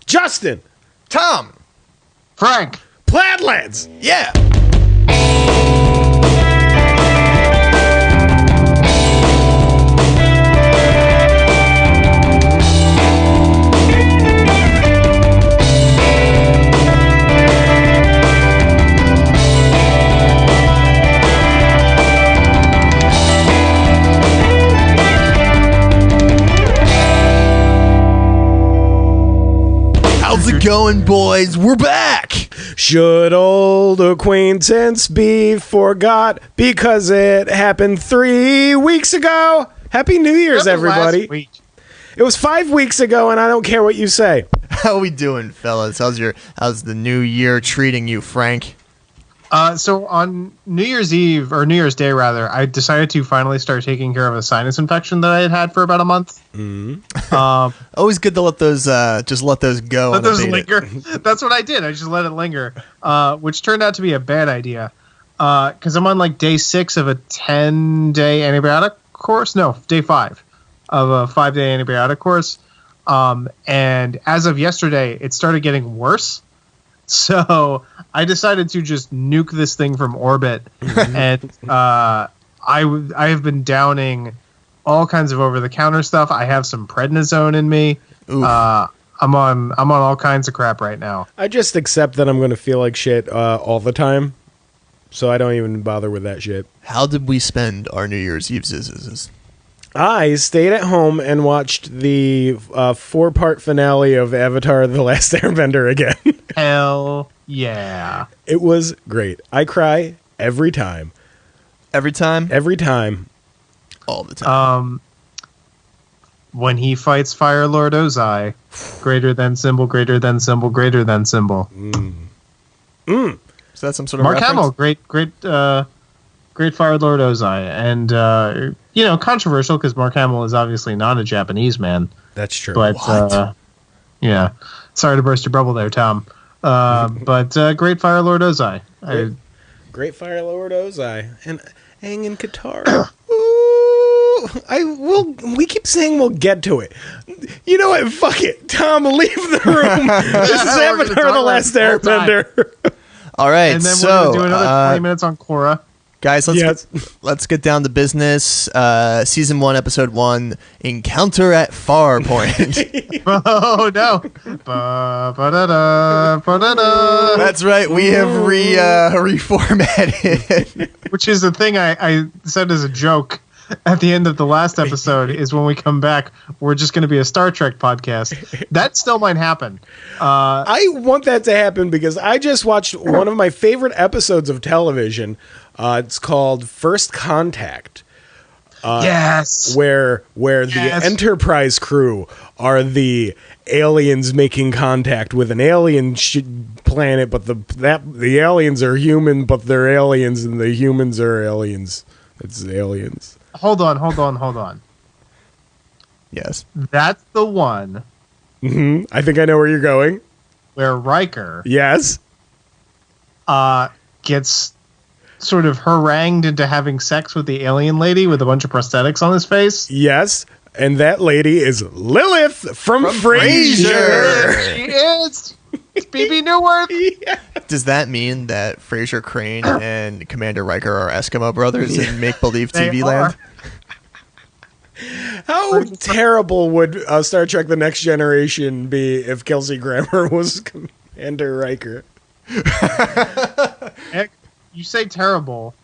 Justin. Tom. Frank. Pladlands. Yeah. How's it going, boys? We're back. Should old acquaintance be forgot because it happened 3 weeks ago? Happy New Year's, everybody. Last week. It was 5 weeks ago, and I don't care what you say. How we doing, fellas? How's the new year treating you, Frank? So on New Year's Eve, or New Year's Day rather, I decided to finally start taking care of a sinus infection that I had had for about a month. Always good to let those go. Let those linger. That's what I did. I just let it linger, which turned out to be a bad idea. Because I'm on like day 6 of a 10-day antibiotic course. No, day 5 of a 5-day antibiotic course. And as of yesterday, it started getting worse. So I decided to just nuke this thing from orbit, and I have been downing all kinds of over-the-counter stuff. I have some prednisone in me. I'm on all kinds of crap right now. I just accept that I'm going to feel like shit all the time, so I don't even bother with that shit. How did we spend our New Year's Eve? I stayed at home and watched the 4-part finale of Avatar: The Last Airbender again. Hell yeah. It was great. I cry every time. Every time? Every time. All the time. When he fights Fire Lord Ozai, greater than symbol, greater than symbol, greater than symbol. So that's some sort of Mark reference? Hamill, great Fire Lord Ozai. And, controversial because Mark Hamill is obviously not a Japanese man. That's true. But, yeah. Sorry to burst your bubble there, Tom. But great Fire Lord Ozai. Great Fire Lord Ozai. And hanging Qatar. Ooh, we keep saying we'll get to it. You know what? Fuck it. Tom, leave the room. This is Avatar: The Last Airbender. All right, and then we're going to do another 20 minutes on Korra. Guys, let's get down to business. Season 1, Episode 1, Encounter at Farpoint. Oh, no. That's right. We have reformatted. Which is the thing I said as a joke at the end of the last episode is when we come back, we're just going to be a Star Trek podcast. That still might happen. I want that to happen because I just watched one of my favorite episodes of television. It's called First Contact. Yes. Where the Enterprise crew are the aliens making contact with an alien planet, but the aliens are human, but they're aliens, and the humans are aliens. It's aliens. Hold on. Yes. That's the one. Mm-hmm. I think I know where you're going. Where Riker. Yes. Gets sort of harangued into having sex with the alien lady with a bunch of prosthetics on his face. Yes. And that lady is Lilith from Frasier. She is. It's BB Newworth. Yeah. Does that mean that Frasier Crane and Commander Riker are Eskimo brothers in make-believe TV land? How terrible would Star Trek The Next Generation be if Kelsey Grammer was Commander Riker? Heck, you say terrible.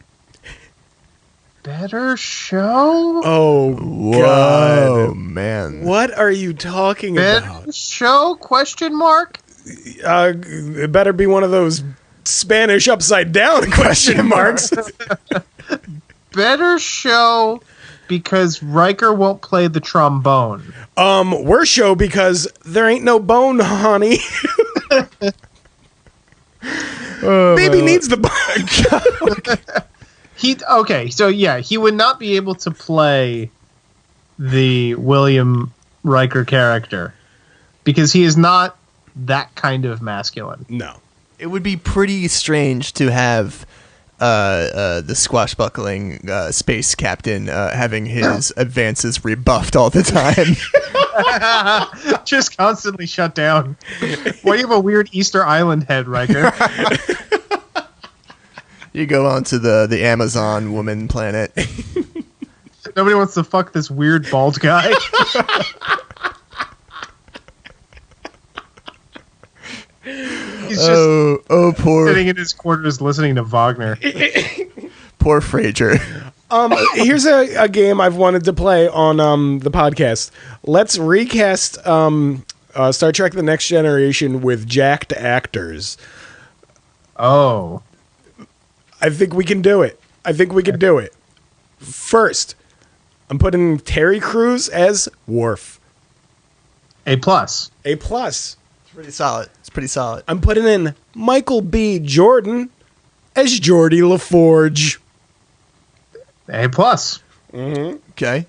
Better show? Oh, Whoa, God. man. What are you talking about? Better show? Question mark? It better be one of those Spanish upside down question marks. Better show because Riker won't play the trombone. Worse show because there ain't no bone, honey. Baby needs the bone. He would not be able to play the William Riker character because he is not that kind of masculine. No. It would be pretty strange to have the swashbuckling space captain having his advances rebuffed all the time. Just constantly shut down. Why do you have a weird Easter Island head, Riker? You go onto the Amazon woman planet. Nobody wants to fuck this weird bald guy. He's just poor sitting in his quarters listening to Wagner. Poor Frasier. Here's a game I've wanted to play on the podcast. Let's recast Star Trek: The Next Generation with jacked actors. Oh. I think we can do it. First, I'm putting Terry Crews as Worf. A plus. It's pretty solid. I'm putting in Michael B. Jordan as Geordie LaForge. A plus. Okay.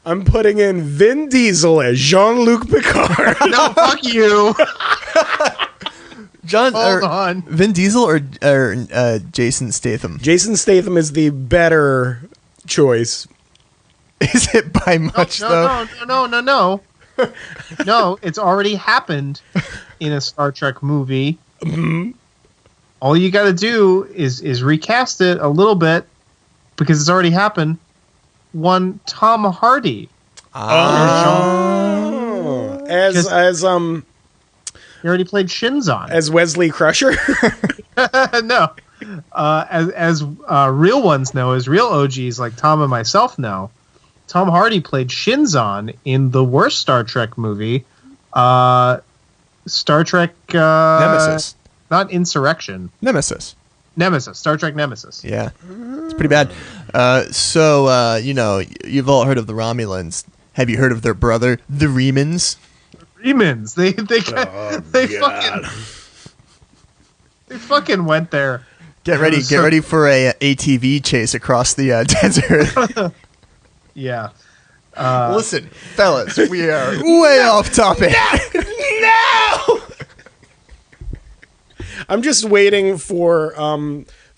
I'm putting in Vin Diesel as Jean-Luc Picard. No, fuck you. Hold on. Vin Diesel or Jason Statham? Jason Statham is the better choice. Is it by much though? No. No, it's already happened in a Star Trek movie. Mm-hmm. All you got to do is recast it a little bit because it's already happened. One Tom Hardy. He already played Shinzon as Wesley Crusher. No, as real ones know, as real OGs like Tom and myself know. Tom Hardy played Shinzon in the worst Star Trek movie, Star Trek Nemesis. Not Insurrection. Nemesis. Star Trek Nemesis. Yeah, it's pretty bad. So you've all heard of the Romulans. Have you heard of their brother, the Remans? Remans. They fucking went there. Get ready for a ATV chase across the desert. Yeah. Listen, fellas, we are way off topic. No! I'm just waiting for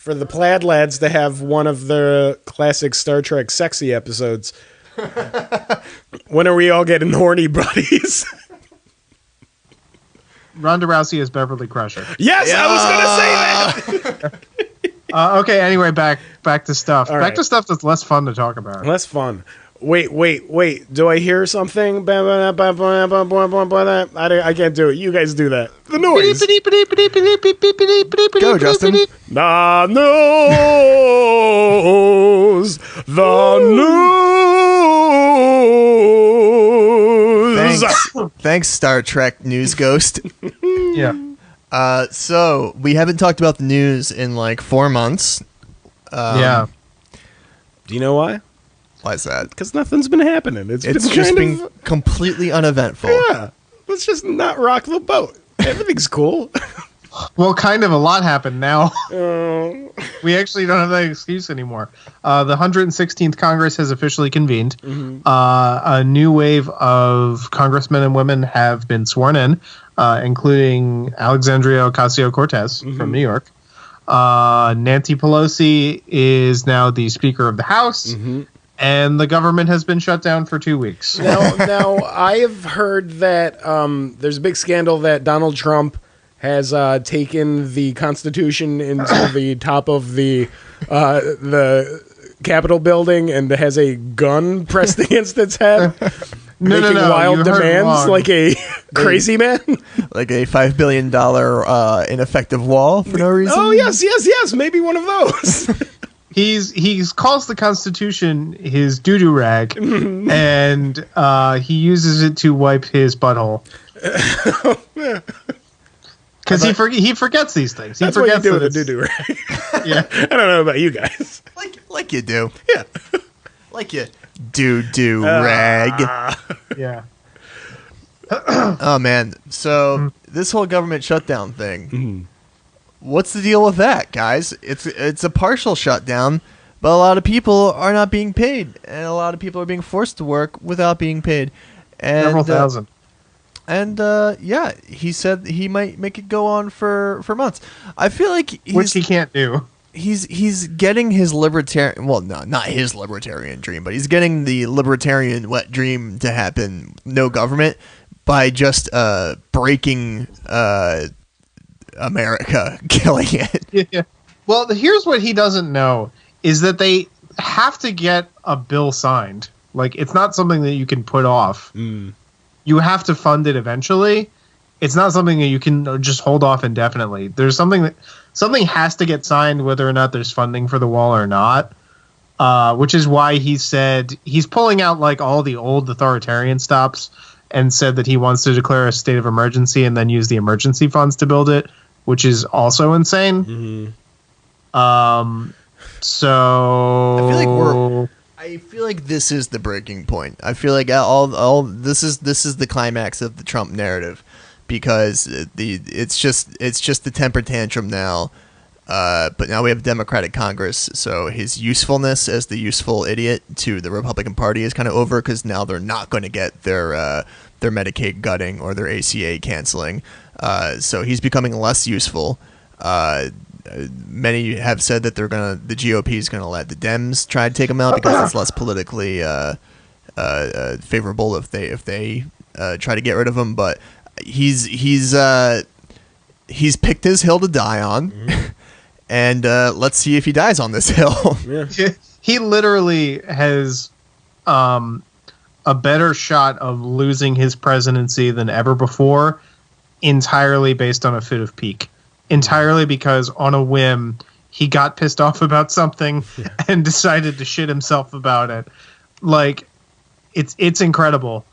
the Plaid Lads to have one of the classic Star Trek sexy episodes. When are we all getting horny buddies? Ronda Rousey as Beverly Crusher. Yes, yeah. I was going to say that. Okay, anyway, back to stuff. All back right. to stuff that's less fun to talk about. Less fun. Wait. Do I hear something? I can't do it. You guys do that. The noise. Go, Justin. The news. The news. Thanks, Star Trek news ghost. Yeah. So we haven't talked about the news in like 4 months. Yeah. Do you know why? Why is that? Because nothing's been happening. It's just been been completely uneventful. Yeah. Let's just not rock the boat. Everything's cool. Well, kind of a lot happened now. We actually don't have that excuse anymore. The 116th Congress has officially convened. Mm-hmm. A new wave of congressmen and women have been sworn in, including Alexandria Ocasio-Cortez from New York. Nancy Pelosi is now the Speaker of the House. Mm-hmm. And the government has been shut down for 2 weeks. Now I have heard that there's a big scandal that Donald Trump has taken the Constitution into the top of the Capitol building and has a gun pressed against its head, making wild demands like a crazy man, like a $5 billion ineffective wall for no reason. Oh yes, maybe one of those. He's calls the Constitution his doo-doo rag, and he uses it to wipe his butthole. Because he forgets these things. That's forgets what you do with a doo-doo rag. Yeah, I don't know about you guys. Like you do. Yeah, like you doo-doo rag. Yeah. Oh man, so this whole government shutdown thing. What's the deal with that, guys? It's a partial shutdown, but a lot of people are not being paid, and a lot of people are being forced to work without being paid. And, Several thousand. And yeah, he said he might make it go on for months. I feel like which he can't do. He's getting his libertarian, well, no, not his libertarian dream, but he's getting the libertarian wet dream to happen. No government, by just breaking America, killing it. Yeah. Well, here's what he doesn't know is that they have to get a bill signed. Like, it's not something that you can put off. You have to fund it eventually. It's not something that you can just hold off indefinitely. There's something has to get signed whether or not there's funding for the wall or not. Which is why he said he's pulling out like all the old authoritarian stops and said that he wants to declare a state of emergency and then use the emergency funds to build it, which is also insane. So I feel like this is the breaking point. I feel like all this is the climax of the Trump narrative, because it's just the temper tantrum now. But now we have a Democratic Congress, so his usefulness as the useful idiot to the Republican Party is kind of over, because now they're not going to get their Medicaid gutting or their ACA canceling. So he's becoming less useful. Many have said that the GOP is going to let the Dems try to take him out because it's less politically favorable if they try to get rid of him. But he's picked his hill to die on, and let's see if he dies on this hill. Yeah. He literally has a better shot of losing his presidency than ever before, entirely based on a fit of pique. Entirely because on a whim he got pissed off about something and decided to shit himself about it. Like, it's incredible.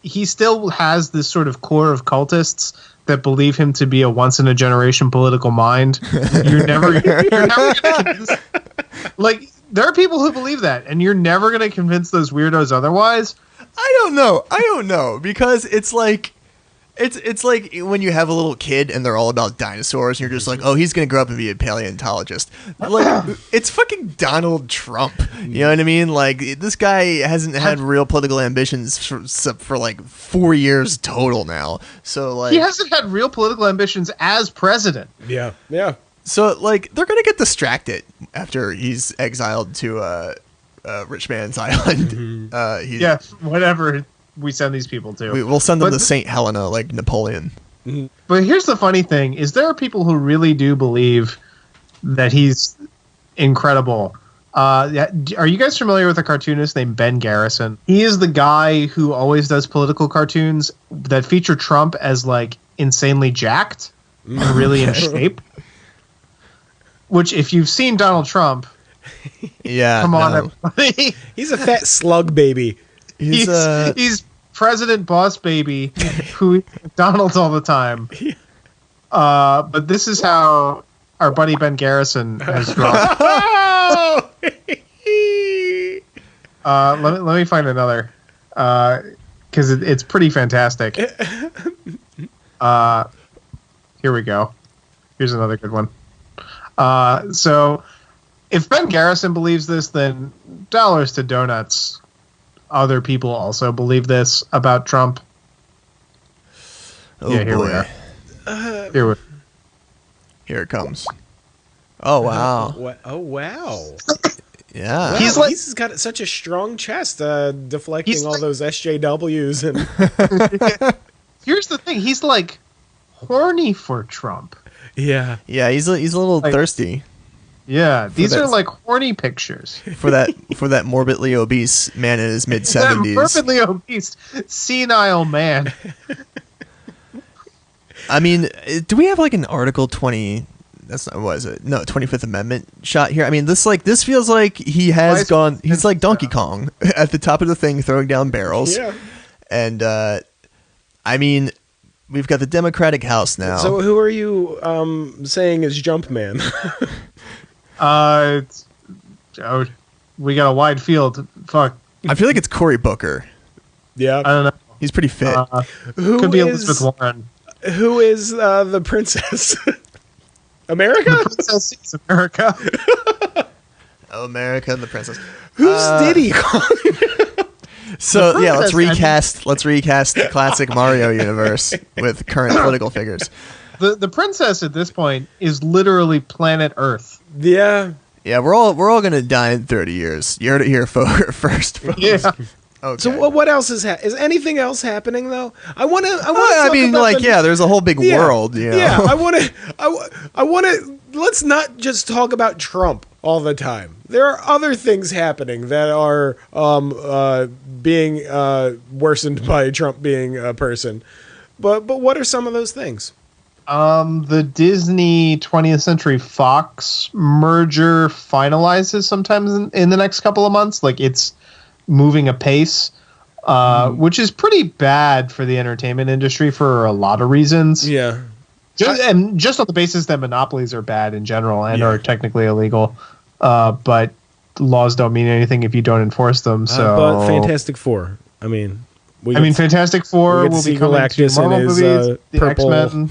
He still has this sort of core of cultists that believe him to be a once in a generation political mind. You're never gonna convince, like, there are people who believe that, and you're never gonna convince those weirdos otherwise. I don't know, because it's like It's like when you have a little kid and they're all about dinosaurs, and you're just like, oh, he's going to grow up and be a paleontologist. Like, it's fucking Donald Trump. You know what I mean? Like, this guy hasn't had real political ambitions for like 4 years total now. So, like, he hasn't had real political ambitions as president. Yeah. So, like, they're going to get distracted after he's exiled to Rich Man's Island. Whatever we send these people to. We'll send them to St. Helena, like Napoleon. But here's the funny thing, is there are people who really do believe that he's incredible. Are you guys familiar with a cartoonist named Ben Garrison? He is the guy who always does political cartoons that feature Trump as, like, insanely jacked and really in shape. Which, if you've seen Donald Trump, come on, everybody. He's a fat slug baby. He's President Boss Baby, who McDonald's all the time. But this is how our buddy Ben Garrison has drawn. Let me find another, because it's pretty fantastic. Here we go. Here's another good one. So, if Ben Garrison believes this, then dollars to donuts. Other people also believe this about Trump. Oh, yeah, here boy. We are. Here it comes. Oh, wow. Oh, wow. Yeah. Wow, he's got such a strong chest, deflecting all those SJWs. And here's the thing. He's, like, horny for Trump. Yeah. Yeah, he's a little thirsty. Yeah, these are like horny pictures for that morbidly obese man in his mid-70s. That morbidly obese, senile man. I mean, do we have like an Article 20? That's not, what is it? No, 25th Amendment shot here. I mean, this feels like he has gone. He's like Donkey Kong at the top of the thing, throwing down barrels. Yeah. And I mean, we've got the Democratic House now. So who are you saying is Jumpman? We got a wide field. Fuck. I feel like it's Cory Booker. Yeah. I don't know. He's pretty fit. Could be Elizabeth Warren. Who is the princess? America? The princess is America. Oh, America and the princess. Who's Diddy calling? So yeah, let's recast the classic Mario universe with current political figures. The princess at this point is literally planet Earth. Yeah. Yeah, we're all gonna die in 30 years. You heard it here first. Folks. Yeah. Okay. So what else is anything else happening though? I want to. There's a whole big world. You know? Yeah, I want to. Let's not just talk about Trump all the time. There are other things happening that are being worsened by Trump being a person. But what are some of those things? The Disney 20th Century Fox merger finalizes sometimes in the next couple of months. Like it's moving apace, which is pretty bad for the entertainment industry for a lot of reasons. Yeah. Just on the basis that monopolies are bad in general and are technically illegal. But laws don't mean anything if you don't enforce them. So, but Fantastic Four. Fantastic Four will be coming to Marvel movies, the X-Men.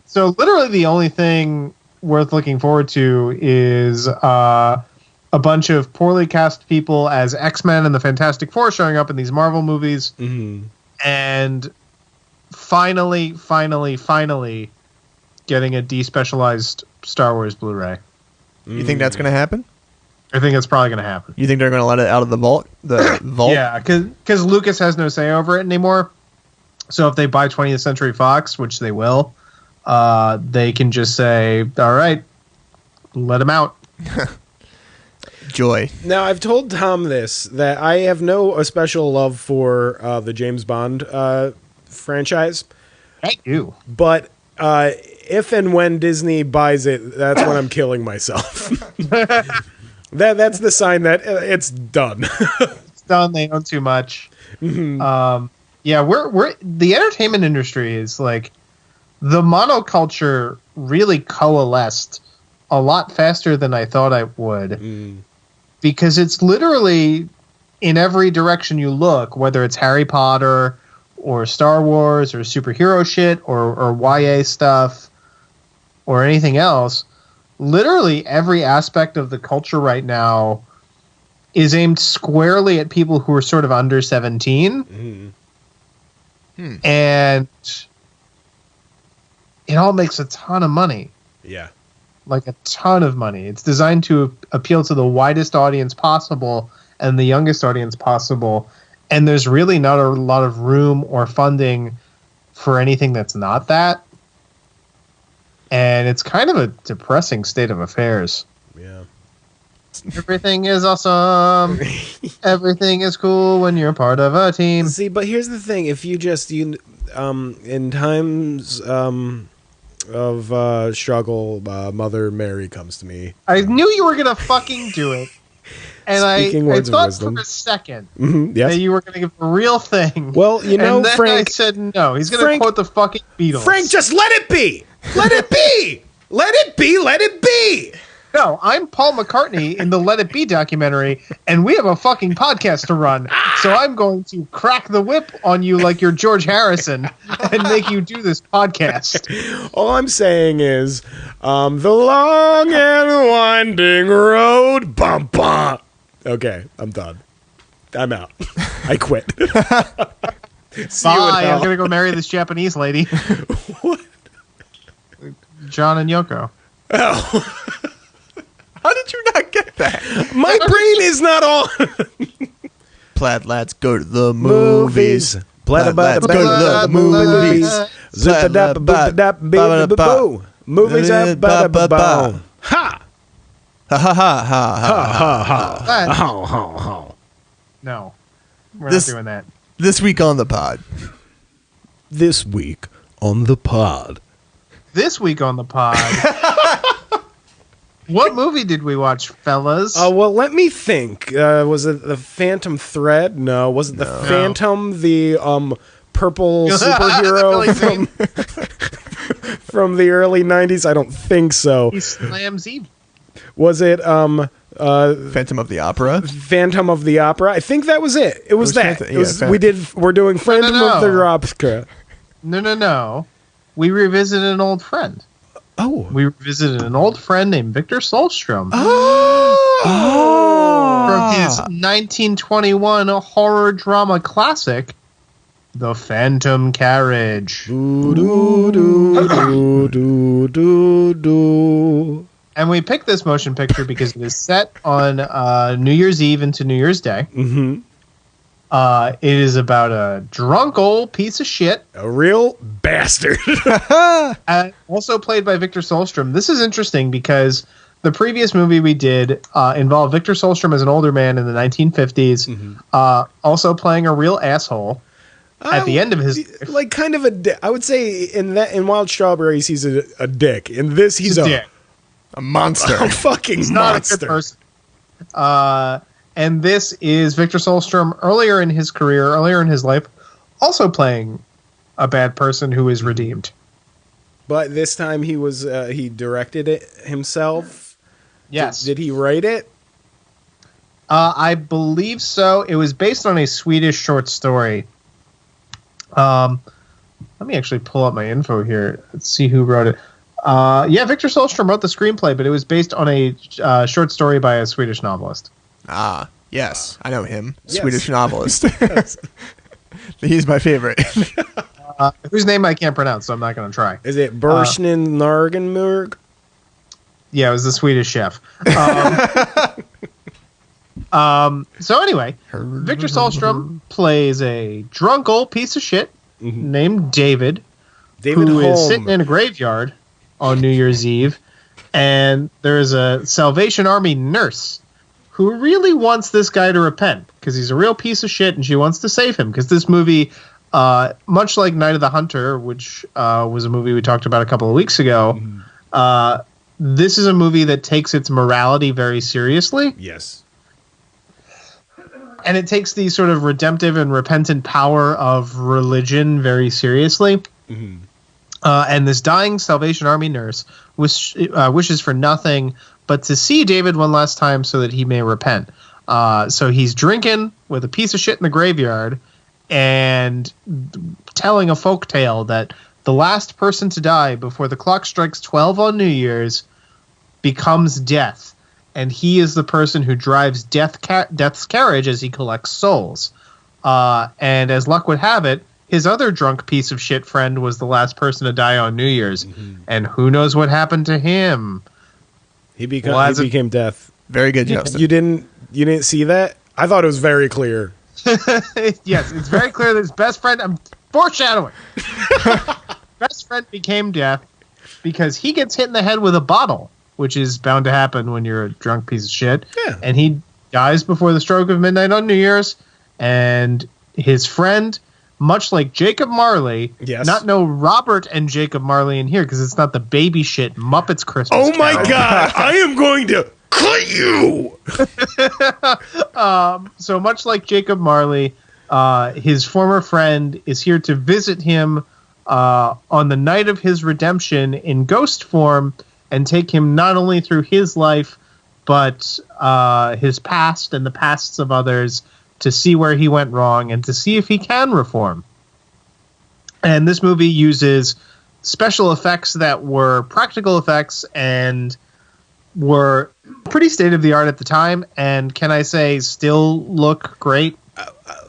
So literally the only thing worth looking forward to is a bunch of poorly cast people as X-Men and the Fantastic Four showing up in these Marvel movies. Mm-hmm. And finally getting a despecialized Star Wars Blu-ray. You think that's going to happen? I think it's probably going to happen. You think they're going to let it out of the vault? Yeah, because Lucas has no say over it anymore. So if they buy 20th Century Fox, which they will, they can just say, all right, let him out. Joy. Now, I've told Tom that I have no special love for the James Bond franchise. I do. But if and when Disney buys it, that's when I'm killing myself. That's the sign that it's done. It's done. They own too much. Mm-hmm. We're the entertainment industry is like the monoculture really coalesced a lot faster than I thought I would, because it's literally in every direction you look, whether it's Harry Potter or Star Wars or superhero shit or YA stuff or anything else. Literally every aspect of the culture right now is aimed squarely at people who are sort of under 17. And it all makes a ton of money. Yeah. Like a ton of money. It's designed to appeal to the widest audience possible and the youngest audience possible. And there's really not a lot of room or funding for anything that's not that. And it's kind of a depressing state of affairs. Yeah. Everything is awesome. Everything is cool when you're part of a team. See, but here's the thing: if you in times of struggle, Mother Mary comes to me. I knew you were gonna fucking do it, and I thought for a second that you were gonna give a real thing. Well, and then I Frank said no. He's gonna quote the fucking Beatles. Frank, just let it be. Let it be. Let it be. Let it be. No, I'm Paul McCartney in the Let It Be documentary, and we have a fucking podcast to run. So I'm going to crack the whip on you like you're George Harrison and make you do this podcast. All I'm saying is, the long and winding road. Bum, bum. Okay, I'm done. I'm out. I quit. Bye. I'm going to go marry this Japanese lady. What? John and Yoko. Oh. How did you not get that? My brain is not on. Plaid lads go to the movies. Plaid lads go to the movies. Zip-a-dap-a-boop-a-dap-bee-boo-boo. Movies up, ba-da-ba-boom. Ha! Ha ha ha ha ha ha ha. No, we're not doing that. This week on the pod. This week on the pod. This week on the pod. What movie did we watch, fellas? Well, let me think. Was it the Phantom Thread? No. Was it the Phantom, the purple superhero from the early 90s? I don't think so. He slams Eve. Was it Phantom of the Opera? Phantom of the Opera? I think that was it. It was that. We're doing Phantom of the Opera. No. We revisited an old friend. Oh. We visited an old friend named Victor Sjolstrom. Oh. From his 1921 horror drama classic, The Phantom Carriage. Do, do, do, do, do, do, do. And we picked this motion picture because it is set on New Year's Eve into New Year's Day. Mm-hmm. It is about a drunk old piece of shit. A real bastard. Also played by Victor Sjolstrom. This is interesting because the previous movie we did involved Victor Sjolstrom as an older man in the 1950s, also playing a real asshole. At the end of his, like, kind of I would say in Wild Strawberries he's a dick. In this he's a dick. A monster. A fucking He's monster. Not a good person. And this is Victor Sjolstrom earlier in his career, earlier in his life, also playing a bad person who is redeemed. But this time he directed it himself. Yes. Did he write it? I believe so. It was based on a Swedish short story. Let me actually pull up my info here. Let's see who wrote it. Yeah, Victor Sjolstrom wrote the screenplay, but it was based on a short story by a Swedish novelist. Ah, yes. I know him. Yes. Swedish novelist. He's my favorite. Whose name I can't pronounce, so I'm not going to try. Is it Bersnin Nargenmurg? Yeah, it was the Swedish chef. So anyway, Victor Sjolstrom plays a drunk old piece of shit named David who Holm. is sitting in a graveyard on New Year's Eve, and there is a Salvation Army nurse who really wants this guy to repent because he's a real piece of shit, and she wants to save him because this movie, much like Night of the Hunter, which was a movie we talked about a couple of weeks ago, this is a movie that takes its morality very seriously. Yes. And it takes the sort of redemptive and repentant power of religion very seriously. And this dying Salvation Army nurse wishes for nothing but to see David one last time so that he may repent. So he's drinking with a piece of shit in the graveyard and telling a folk tale that the last person to die before the clock strikes 12 on New Year's becomes death. And he is the person who drives Death's carriage as he collects souls. And as luck would have it, his other drunk piece of shit friend was the last person to die on New Year's. And who knows what happened to him? He became death. Very good, Justin. You didn't see that? I thought it was very clear. Yes, it's very clear that his best friend... I'm foreshadowing. Best friend became death because he gets hit in the head with a bottle, which is bound to happen when you're a drunk piece of shit. Yeah. And he dies before the stroke of midnight on New Year's. And his friend, much like Jacob Marley, not no Robert and Jacob Marley in here because it's not the baby shit Muppets Christmas. Oh my God! I am going to cut you. So much like Jacob Marley, his former friend is here to visit him on the night of his redemption in ghost form and take him not only through his life, but his past and the pasts of others to see where he went wrong and to see if he can reform. And this movie uses special effects that were practical effects and were pretty state-of-the-art at the time, and can I say still look great?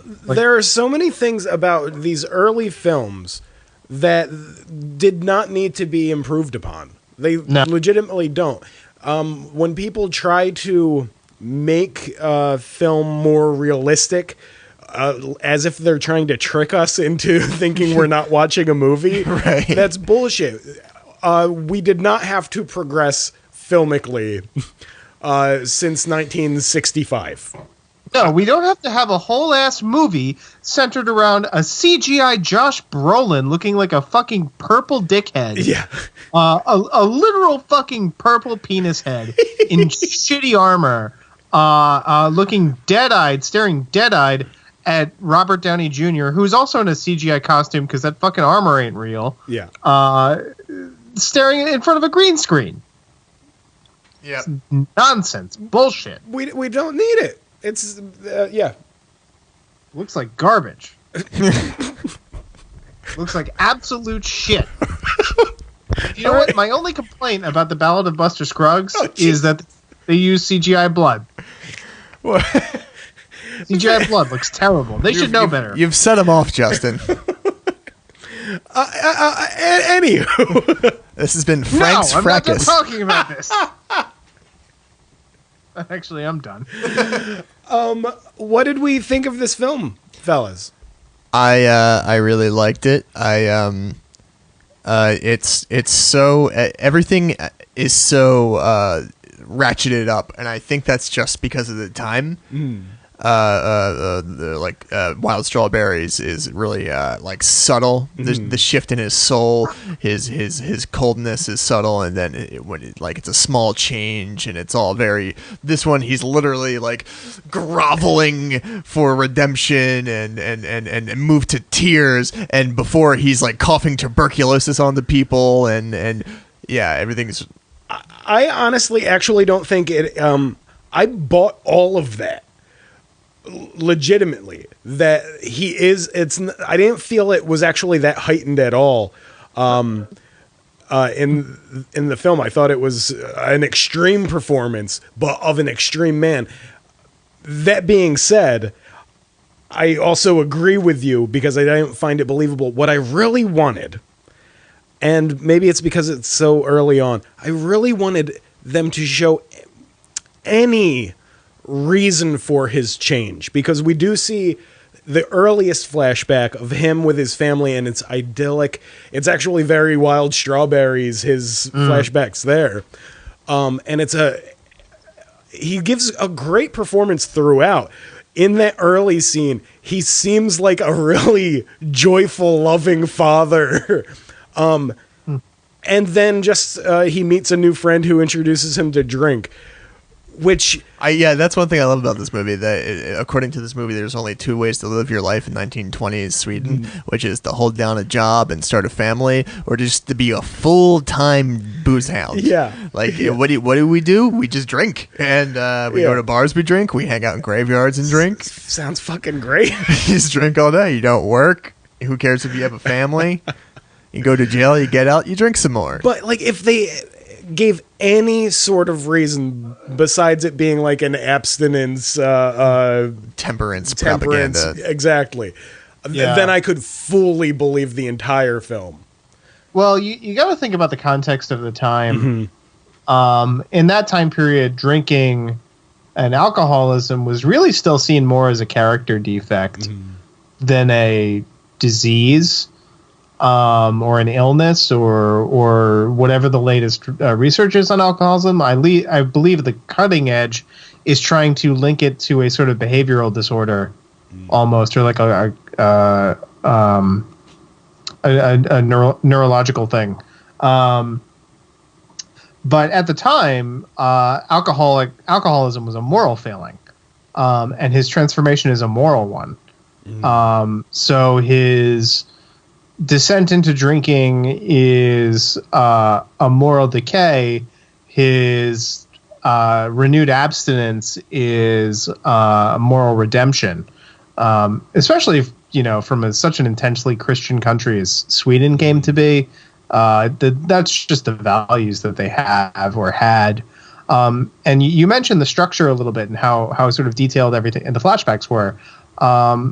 There are so many things about these early films that did not need to be improved upon. They legitimately don't. When people try to make film more realistic, as if they're trying to trick us into thinking we're not watching a movie, right. That's bullshit. We did not have to progress filmically since 1965. No, we don't have to have a whole ass movie centered around a CGI Josh Brolin looking like a fucking purple dickhead. Yeah. A literal fucking purple penis head in shitty armor, looking dead-eyed, staring dead-eyed at Robert Downey Jr., who's also in a CGI costume because that fucking armor ain't real. Yeah. Staring in front of a green screen. Yeah. Nonsense. Bullshit. We don't need it. It's, yeah. Looks like garbage. Looks like absolute shit. You know what? My only complaint about the Ballad of Buster Scruggs is that they use CGI blood. CGI blood looks terrible. They should know better. You've set him off, Justin. Anywho, this has been Frank's I'm Fracas. not talking about this. Actually, I'm done. what did we think of this film, fellas? I really liked it. It's so everything is so ratcheted up, and I think that's just because of the time. Wild Strawberries is really like subtle. The shift in his soul, his coldness is subtle, and then it's a small change, and it's all very. This one, he's literally like groveling for redemption and moved to tears, and before he's like coughing tuberculosis on the people, and yeah, everything's. I honestly actually don't think it. I bought all of that. Legitimately, that he is. I didn't feel it was actually that heightened at all. In the film, I thought it was an extreme performance, but of an extreme man. That being said, I also agree with you because I didn't find it believable. What I really wanted, and maybe it's because it's so early on, I really wanted them to show any reason for his change, because we do see the earliest flashback of him with his family, and it's idyllic. It's actually very Wild Strawberries, his flashbacks there. And he gives a great performance throughout. In that early scene, he seems like a really joyful, loving father. And then just he meets a new friend who introduces him to drink. Which that's one thing I love about this movie. That according to this movie, there's only two ways to live your life in 1920s Sweden, which is to hold down a job and start a family, or just to be a full-time booze hound. Yeah, what do we do? We just drink, and we go to bars. We drink. We hang out in graveyards and drink. Sounds fucking great. You just drink all day. You don't work. Who cares if you have a family? You go to jail. You get out. You drink some more. But if they gave any sort of reason besides it being like an abstinence temperance propaganda, exactly, then I could fully believe the entire film. Well, you got to think about the context of the time. In that time period, drinking and alcoholism was really still seen more as a character defect than a disease. Or an illness, or whatever the latest research is on alcoholism. I believe the cutting edge is trying to link it to a sort of behavioral disorder, almost, or like a neurological thing. But at the time, alcoholism was a moral failing, and his transformation is a moral one. So his descent into drinking is a moral decay. His renewed abstinence is a moral redemption. Especially, from such an intensely Christian country as Sweden came to be. That's just the values that they have or had. And you mentioned the structure a little bit and how sort of detailed everything and the flashbacks were.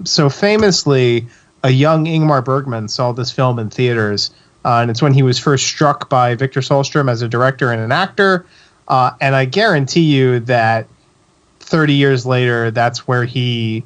So famously, a young Ingmar Bergman saw this film in theaters, and it's when he was first struck by Victor Sjolstrom as a director and an actor. And I guarantee you that 30 years later, that's why he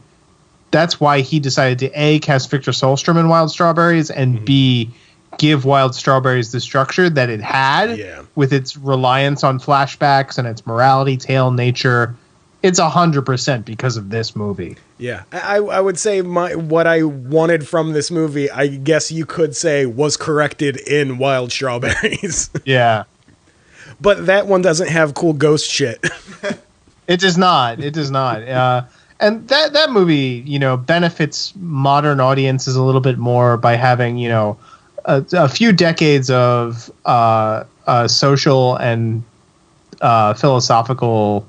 decided to A, cast Victor Sjolstrom in Wild Strawberries, and B, give Wild Strawberries the structure that it had with its reliance on flashbacks and its morality tale nature. It's 100% because of this movie. Yeah, I would say what I wanted from this movie, I guess you could say, was corrected in Wild Strawberries. Yeah. But that one doesn't have cool ghost shit. It does not. It does not. And that movie, benefits modern audiences a little bit more by having, a few decades of social and philosophical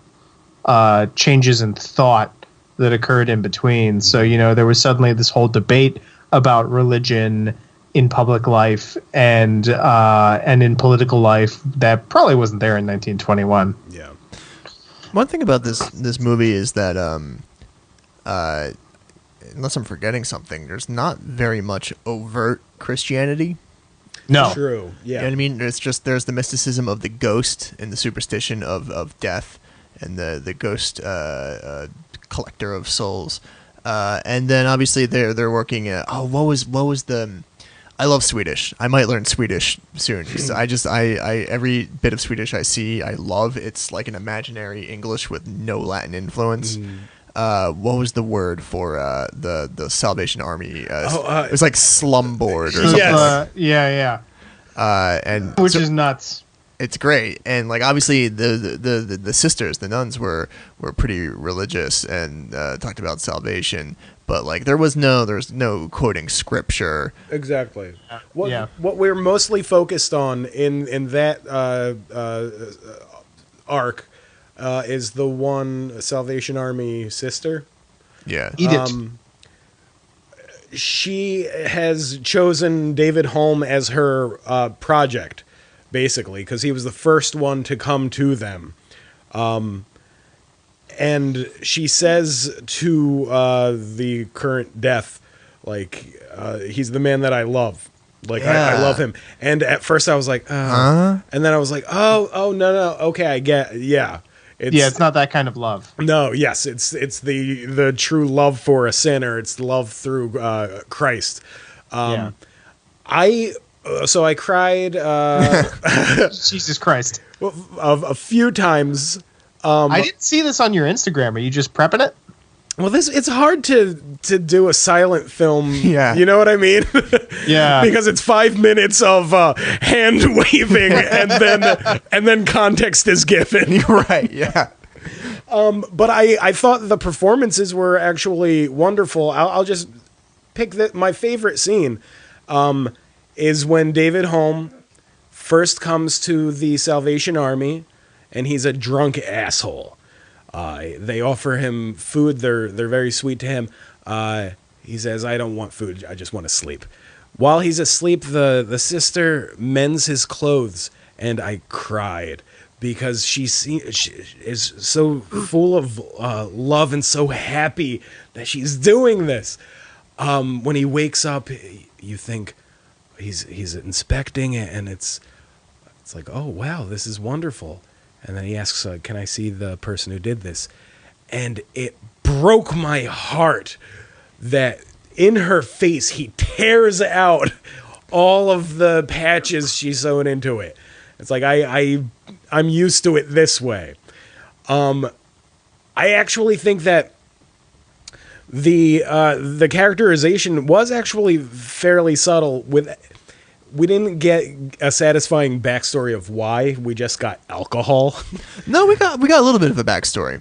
changes in thought that occurred in between. So, there was suddenly this whole debate about religion in public life and in political life that probably wasn't there in 1921. Yeah. One thing about this movie is that unless I'm forgetting something, there's not very much overt Christianity. No. True. Yeah. You know what I mean? There's the mysticism of the ghost and the superstition of death and the ghost collector of souls. And then obviously they're working at what was the I love Swedish. I might learn Swedish soon. I every bit of Swedish I see, I love. It's like an imaginary English with no Latin influence. What was the word for the Salvation Army? It was like slumboard or something. Yeah. And which is nuts. It's great, and like obviously the sisters, the nuns were pretty religious and talked about salvation, but like there's no quoting scripture. Exactly. What we're mostly focused on in that arc is the one Salvation Army sister. Yeah. Edith. She has chosen David Holm as her project, basically, because he was the first one to come to them. And she says to the current death, like, he's the man that I love. Like, I love him. And at first I was like, and then I was like, oh, no, okay, I get, yeah. It's not that kind of love. No, yes, it's the true love for a sinner. It's love through Christ. I cried. Jesus Christ! A few times. I didn't see this on your Instagram. Are you just prepping it? Well, it's hard to do a silent film. Yeah. You know what I mean? Yeah. Because it's 5 minutes of hand waving and then context is given. Right. Yeah. But I thought the performances were actually wonderful. I'll just pick my favorite scene is when David Holm first comes to the Salvation Army and he's a drunk asshole. They offer him food. They're very sweet to him. He says, I don't want food. I just want to sleep. While he's asleep, the sister mends his clothes, and I cried because she is so full of love and so happy that she's doing this. When he wakes up, you think he's inspecting it, and it's like, oh, wow, this is wonderful. And then he asks, can I see the person who did this? And it broke my heart that in her face, he tears out all of the patches she sewn into it. It's like, I'm used to it this way. I actually think that the characterization was actually fairly subtle. We didn't get a satisfying backstory of why. We just got alcohol. No, we got a little bit of a backstory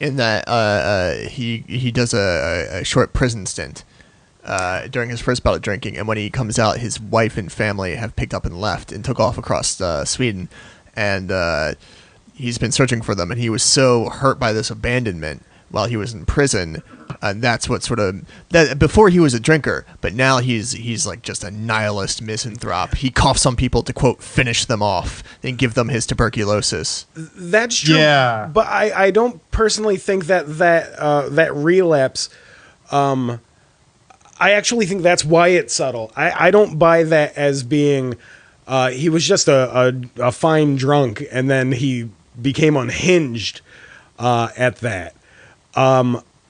in that he does a short prison stint during his first bout of drinking, and when he comes out, his wife and family have picked up and left and took off across Sweden, and he's been searching for them, and he was so hurt by this abandonment while he was in prison. And that's what sort of that. Before he was a drinker, but now he's like just a nihilist misanthrope. He coughs on people to, quote, finish them off and give them his tuberculosis. That's true. Yeah, but I don't personally think that relapse. I actually think that's why it's subtle. I don't buy that as being. He was just a fine drunk, and then he became unhinged at that.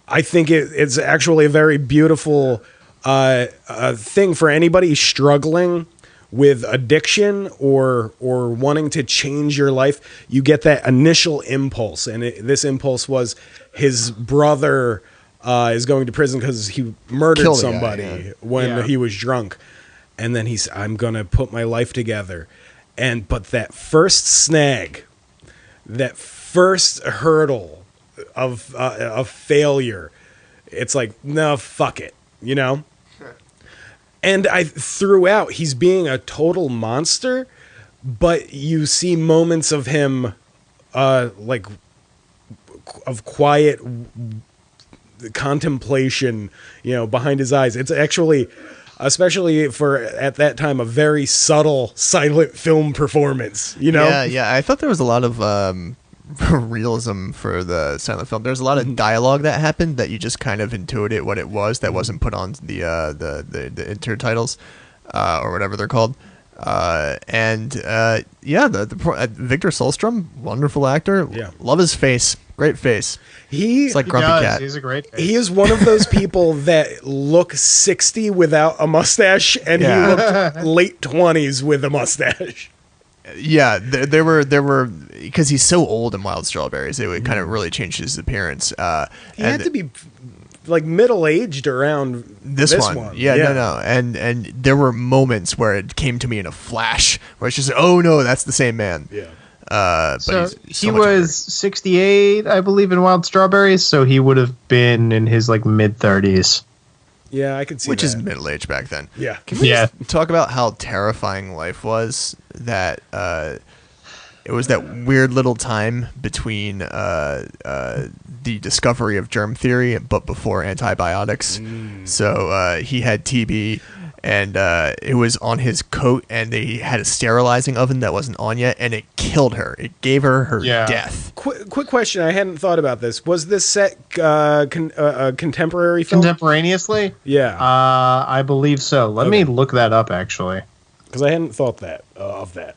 I think it's actually a very beautiful thing for anybody struggling with addiction or wanting to change your life. You get that initial impulse, and this impulse was his brother is going to prison because he murdered somebody when he was drunk, and then he's, I'm gonna put my life together, but that first snag, that first hurdle of failure, it's like, no, fuck it, you know? And throughout, he's being a total monster, but you see moments of him, like, of quiet contemplation, you know, behind his eyes. It's actually, especially for, at that time, a very subtle, silent film performance, you know? Yeah, I thought there was a lot of realism for the silent film. There's a lot of dialogue that happened that you just kind of intuited what it was that wasn't put on the intertitles or whatever they're called. Victor Sjolstrom, wonderful actor. Yeah. Love his face. Great face. It's like Grumpy Cat. He's a great face. He is one of those people that look 60 without a mustache, and he looked late 20s with a mustache. Yeah, there were because he's so old in Wild Strawberries, it would kind of really change his appearance. He had to be like middle-aged around this one. Yeah, no. And there were moments where it came to me in a flash where it's just, oh no, that's the same man. Yeah. But he was 68, I believe, in Wild Strawberries, so he would have been in his like mid-30s. Yeah, I could see which that. is middle-aged back then. Yeah. Can we just talk about how terrifying life was? That it was that weird little time between the discovery of germ theory, but before antibiotics. So he had TB, and it was on his coat, and they had a sterilizing oven that wasn't on yet, and it killed her. It gave her death. Quick question. I hadn't thought about this. Was this set a contemporary film? Contemporaneously? Yeah. I believe so. Let me look that up, actually. Because I hadn't thought of that.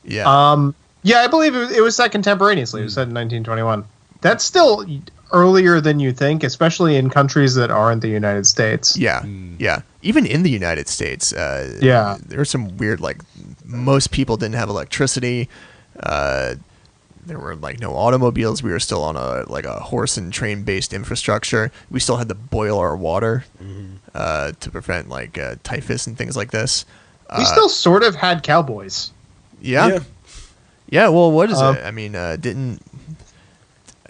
Yeah. Yeah, I believe it was set contemporaneously. It was set in 1921. That's still earlier than you think, especially in countries that aren't the United States. Yeah, yeah. Even in the United States, there's some weird, like, most people didn't have electricity. There were like no automobiles. We were still on a horse and train based infrastructure. We still had to boil our water to prevent like typhus and things like this. We still sort of had cowboys. Yeah. Well, what is it? I mean,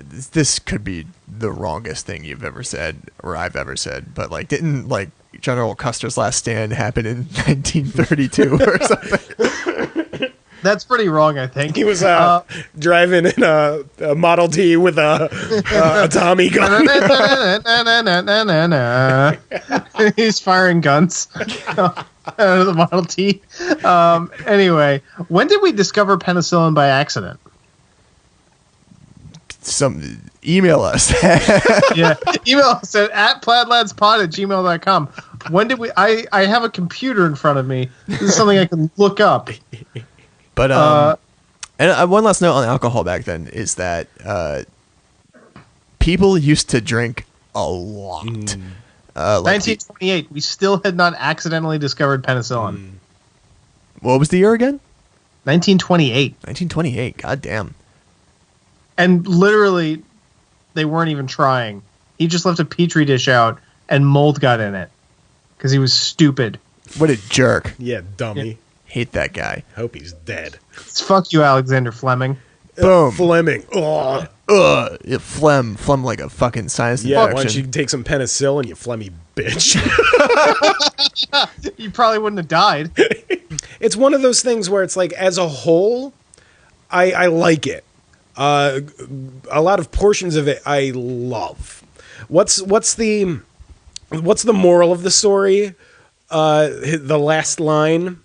this could be the wrongest thing you've ever said or I've ever said, but like, didn't like General Custer's Last Stand happen in 1932 or something? That's pretty wrong, I think. He was driving in a Model T with a Tommy gun. He's firing guns out of the Model T. Anyway, when did we discover penicillin by accident? Email us. Email us at plaidladspod@gmail.com. When did we? I have a computer in front of me. This is something I can look up. But and one last note on alcohol back then is that people used to drink a lot. 1928, we still had not accidentally discovered penicillin. What was the year again? 1928. 1928. God damn. And literally, they weren't even trying. He just left a petri dish out, and mold got in it because he was stupid. What a jerk! Yeah, dummy. Yeah. Hate that guy. Hope he's dead. Fuck you, Alexander Fleming. Boom. Fleming. Phlegm like a fucking sinus infection. Why don't you take some penicillin, you phlegmy bitch? You probably wouldn't have died. It's one of those things where it's like, as a whole, I like it. A lot of portions of it I love. What's the moral of the story? The last line.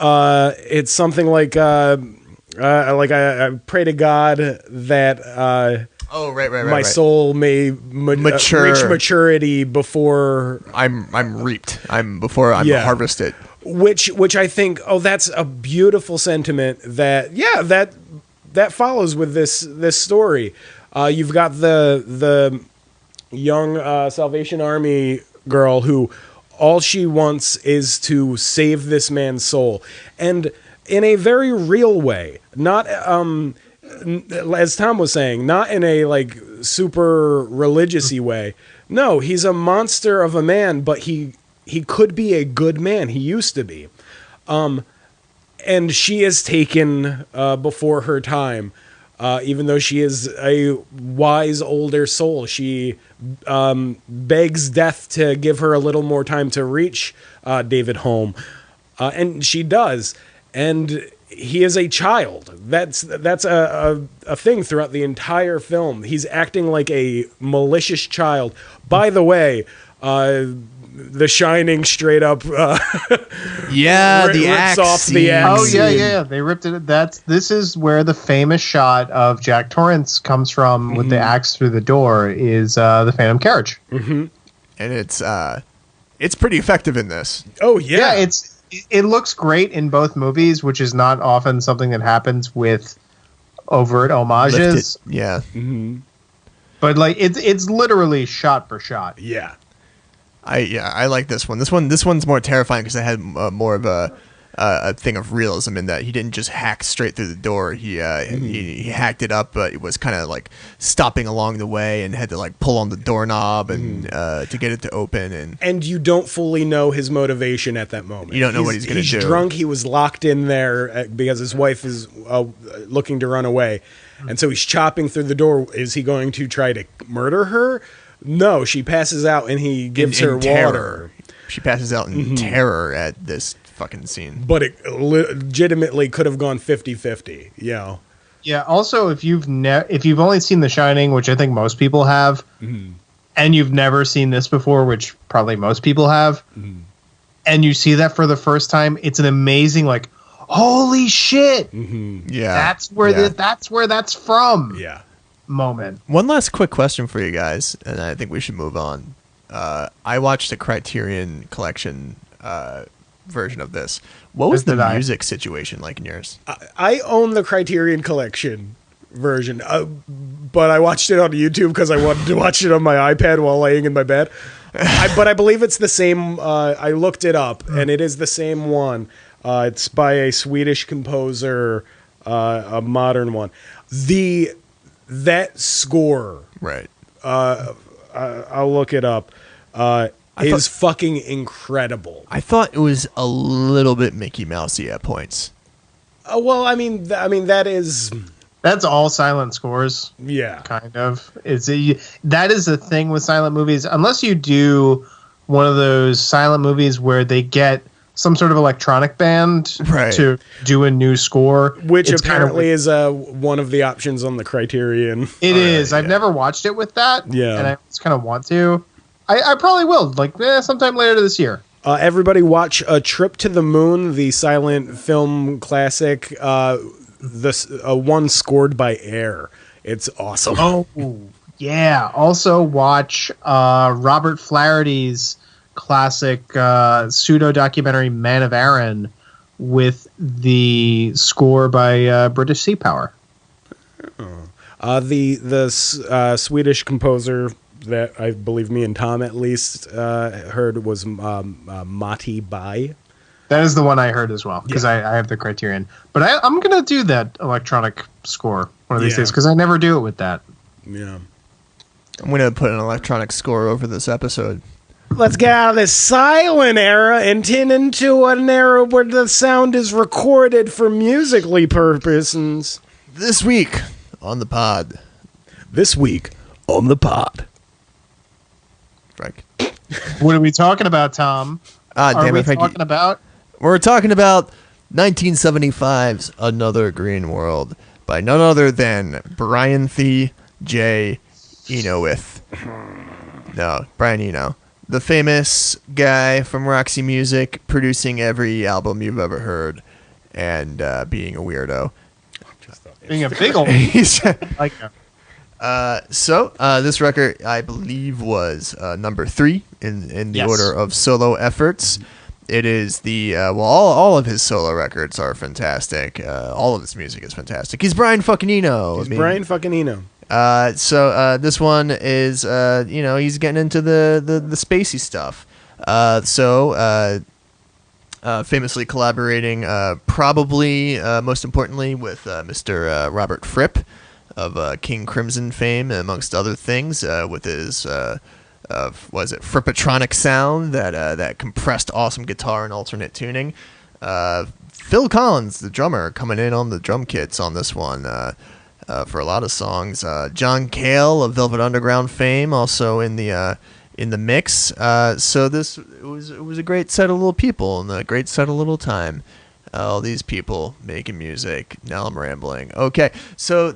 It's something like I pray to God that my soul may mature, reach maturity before I'm reaped. Before I'm harvested. Which I think, that's a beautiful sentiment that follows with this story. You've got the young Salvation Army girl who all she wants is to save this man's soul, and in a very real way, not as Tom was saying, not in a like super religious-y way. No, he's a monster of a man, but he could be a good man. He used to be. And she is taken before her time, even though she is a wise older soul. She begs death to give her a little more time to reach David home, and she does. And he is a child. That's a thing throughout the entire film. He's acting like a malicious child. By the way, The Shining straight up. Yeah, the axe off the axe. Oh yeah. They ripped it. This is where the famous shot of Jack Torrance comes from with the axe through the door. Is the Phantom Carriage, and it's pretty effective in this. Oh yeah, it looks great in both movies, which is not often something that happens with overt homages. Yeah. But like it's literally shot for shot. Yeah. I like this one. This one's more terrifying because it had more of a thing of realism in that he didn't just hack straight through the door. He hacked it up, but it was kind of like stopping along the way and had to like pull on the doorknob and to get it to open. And you don't fully know his motivation at that moment. You don't know what he's going to do. He's drunk. He was locked in there because his wife is looking to run away. And so he's chopping through the door. Is he going to try to murder her? No, she passes out and he gives her water. She passes out in terror at this fucking scene. But it legitimately could have gone 50-50. Yeah. Yeah. Also, if you've only seen The Shining, which I think most people have, and you've never seen this before, which probably most people have, and you see that for the first time, it's an amazing like, holy shit! Yeah, that's where that's from. Yeah. Moment. One last quick question for you guys, and I think we should move on. I watched a Criterion Collection version of this. What was the music situation like in yours? I own the Criterion Collection version, but I watched it on YouTube because I wanted to watch it on my iPad while laying in my bed. But I believe it's the same. I looked it up, and it is the same one. It's by a Swedish composer, a modern one. That score, right? I'll look it up. Is fucking incredible. I thought it was a little bit Mickey Mousey at points. Well, I mean that's all silent scores. Yeah, kind of. That is the thing with silent movies. Unless you do one of those silent movies where they get some sort of electronic band to do a new score, which apparently is one of the options on the Criterion. It is. I've never watched it with that. Yeah, and I just kind of want to. I probably will, like sometime later this year. Everybody watch A Trip to the Moon, the silent film classic. The one scored by Air. It's awesome. Oh yeah. Also watch Robert Flaherty's classic pseudo documentary Man of Aaron with the score by British Sea Power. The Swedish composer that I believe me and Tom at least heard was Matti Bai. That is the one I heard as well because I have the Criterion. But I'm gonna do that electronic score one of these days because I never do it with that. Yeah, I'm gonna put an electronic score over this episode. Let's get out of this silent era and turn into an era where the sound is recorded for musically purposes. This week on the pod. Frank. What are we talking about, Tom? Damn it, Frankie. We're talking about 1975's Another Green World by none other than Brian J. Eno. Brian Eno. The famous guy from Roxy Music, producing every album you've ever heard, and being a weirdo. Being a big old like this record, I believe, was number 3 in the order of solo efforts. It is all of his solo records are fantastic. All of his music is fantastic. He's Brian fucking Eno. Brian fucking Eno. This one is, he's getting into the spacey stuff. Famously collaborating, probably most importantly, with Mr. Robert Fripp of King Crimson fame, amongst other things, with his Frippatronic sound, that compressed awesome guitar and alternate tuning. Phil Collins, the drummer, coming in on the drum kits on this one. For a lot of songs. John Cale of Velvet Underground fame also in the mix. So it was a great set of little people and a great set of little time. All these people making music. Now I'm rambling. Okay, so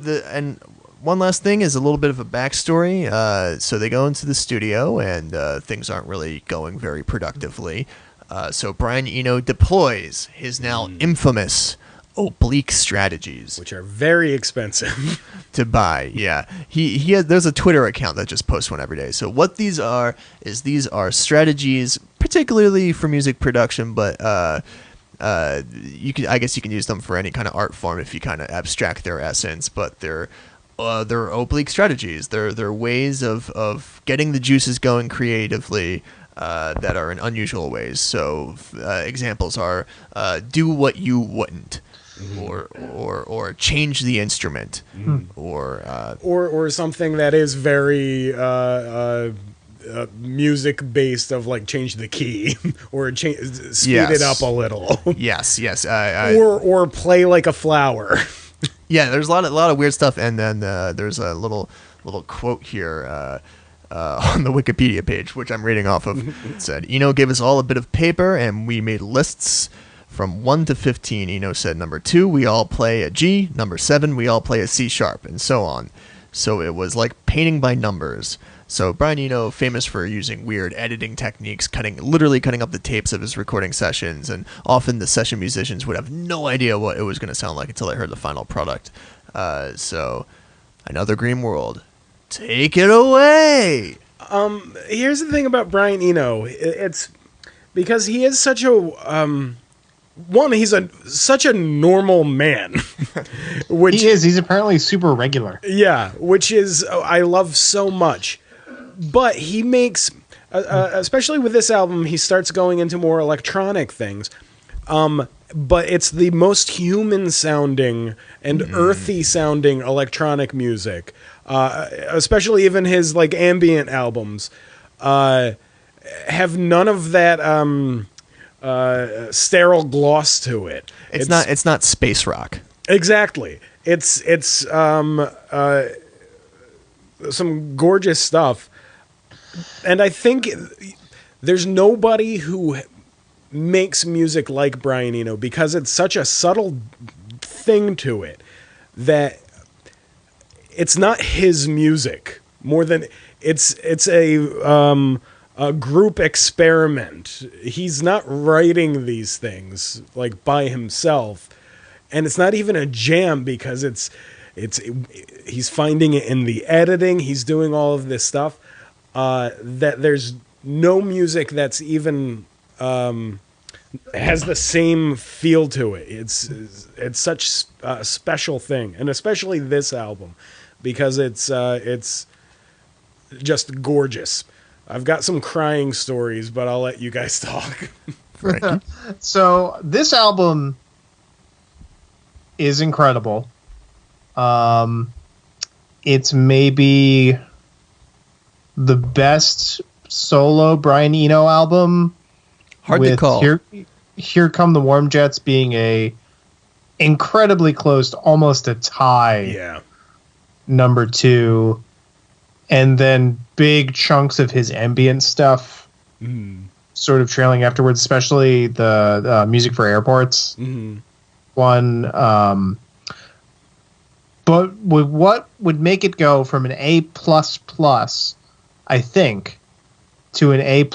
one last thing is a little bit of a backstory. So they go into the studio, and things aren't really going very productively. So Brian Eno deploys his now infamous oblique strategies, which are very expensive to buy. Yeah, he has, there's a Twitter account that just posts one every day. So what these are is these are strategies, particularly for music production, but I guess you can use them for any kind of art form if you kind of abstract their essence. But they're oblique strategies. They're ways of getting the juices going creatively. That are in unusual ways. So examples are do what you wouldn't, or change the instrument, or something that is very music based, of like change the key or speed it up a little. yes. Or play like a flower. Yeah, there's a lot of weird stuff, and then there's a little quote here. On the Wikipedia page, which I'm reading off of, it said, Eno gave us all a bit of paper, and we made lists from 1 to 15. Eno said, number 2, we all play a G. Number 7, we all play a C sharp, and so on. So it was like painting by numbers. So Brian Eno, famous for using weird editing techniques, literally cutting up the tapes of his recording sessions, and often the session musicians would have no idea what it was going to sound like until they heard the final product. So another green world. Take it away. Here's the thing about Brian Eno. It's because he is such a he's such a normal man. Which he is. He's apparently super regular. Yeah, which is I love so much. But he makes, especially with this album, he starts going into more electronic things. But it's the most human sounding and earthy sounding electronic music. Especially even his like ambient albums have none of that sterile gloss to it. It's not space rock. Exactly. It's some gorgeous stuff, and I think there's nobody who makes music like Brian Eno, because it's such a subtle thing to it that it's not his music more than it's a group experiment. He's not writing these things like by himself, and it's not even a jam, because he's finding it in the editing. He's doing all of this stuff that there's no music that's even has the same feel to it. It's such a special thing, and especially this album, because it's just gorgeous. I've got some crying stories, but I'll let you guys talk. So this album is incredible. It's maybe the best solo Brian Eno album. Hard to call. Here Come the Warm Jets being a incredibly close, almost a tie. Yeah. Number 2, and then big chunks of his ambient stuff sort of trailing afterwards, especially the Music for Airports one. But what would make it go from an A++, I think, to an A+++,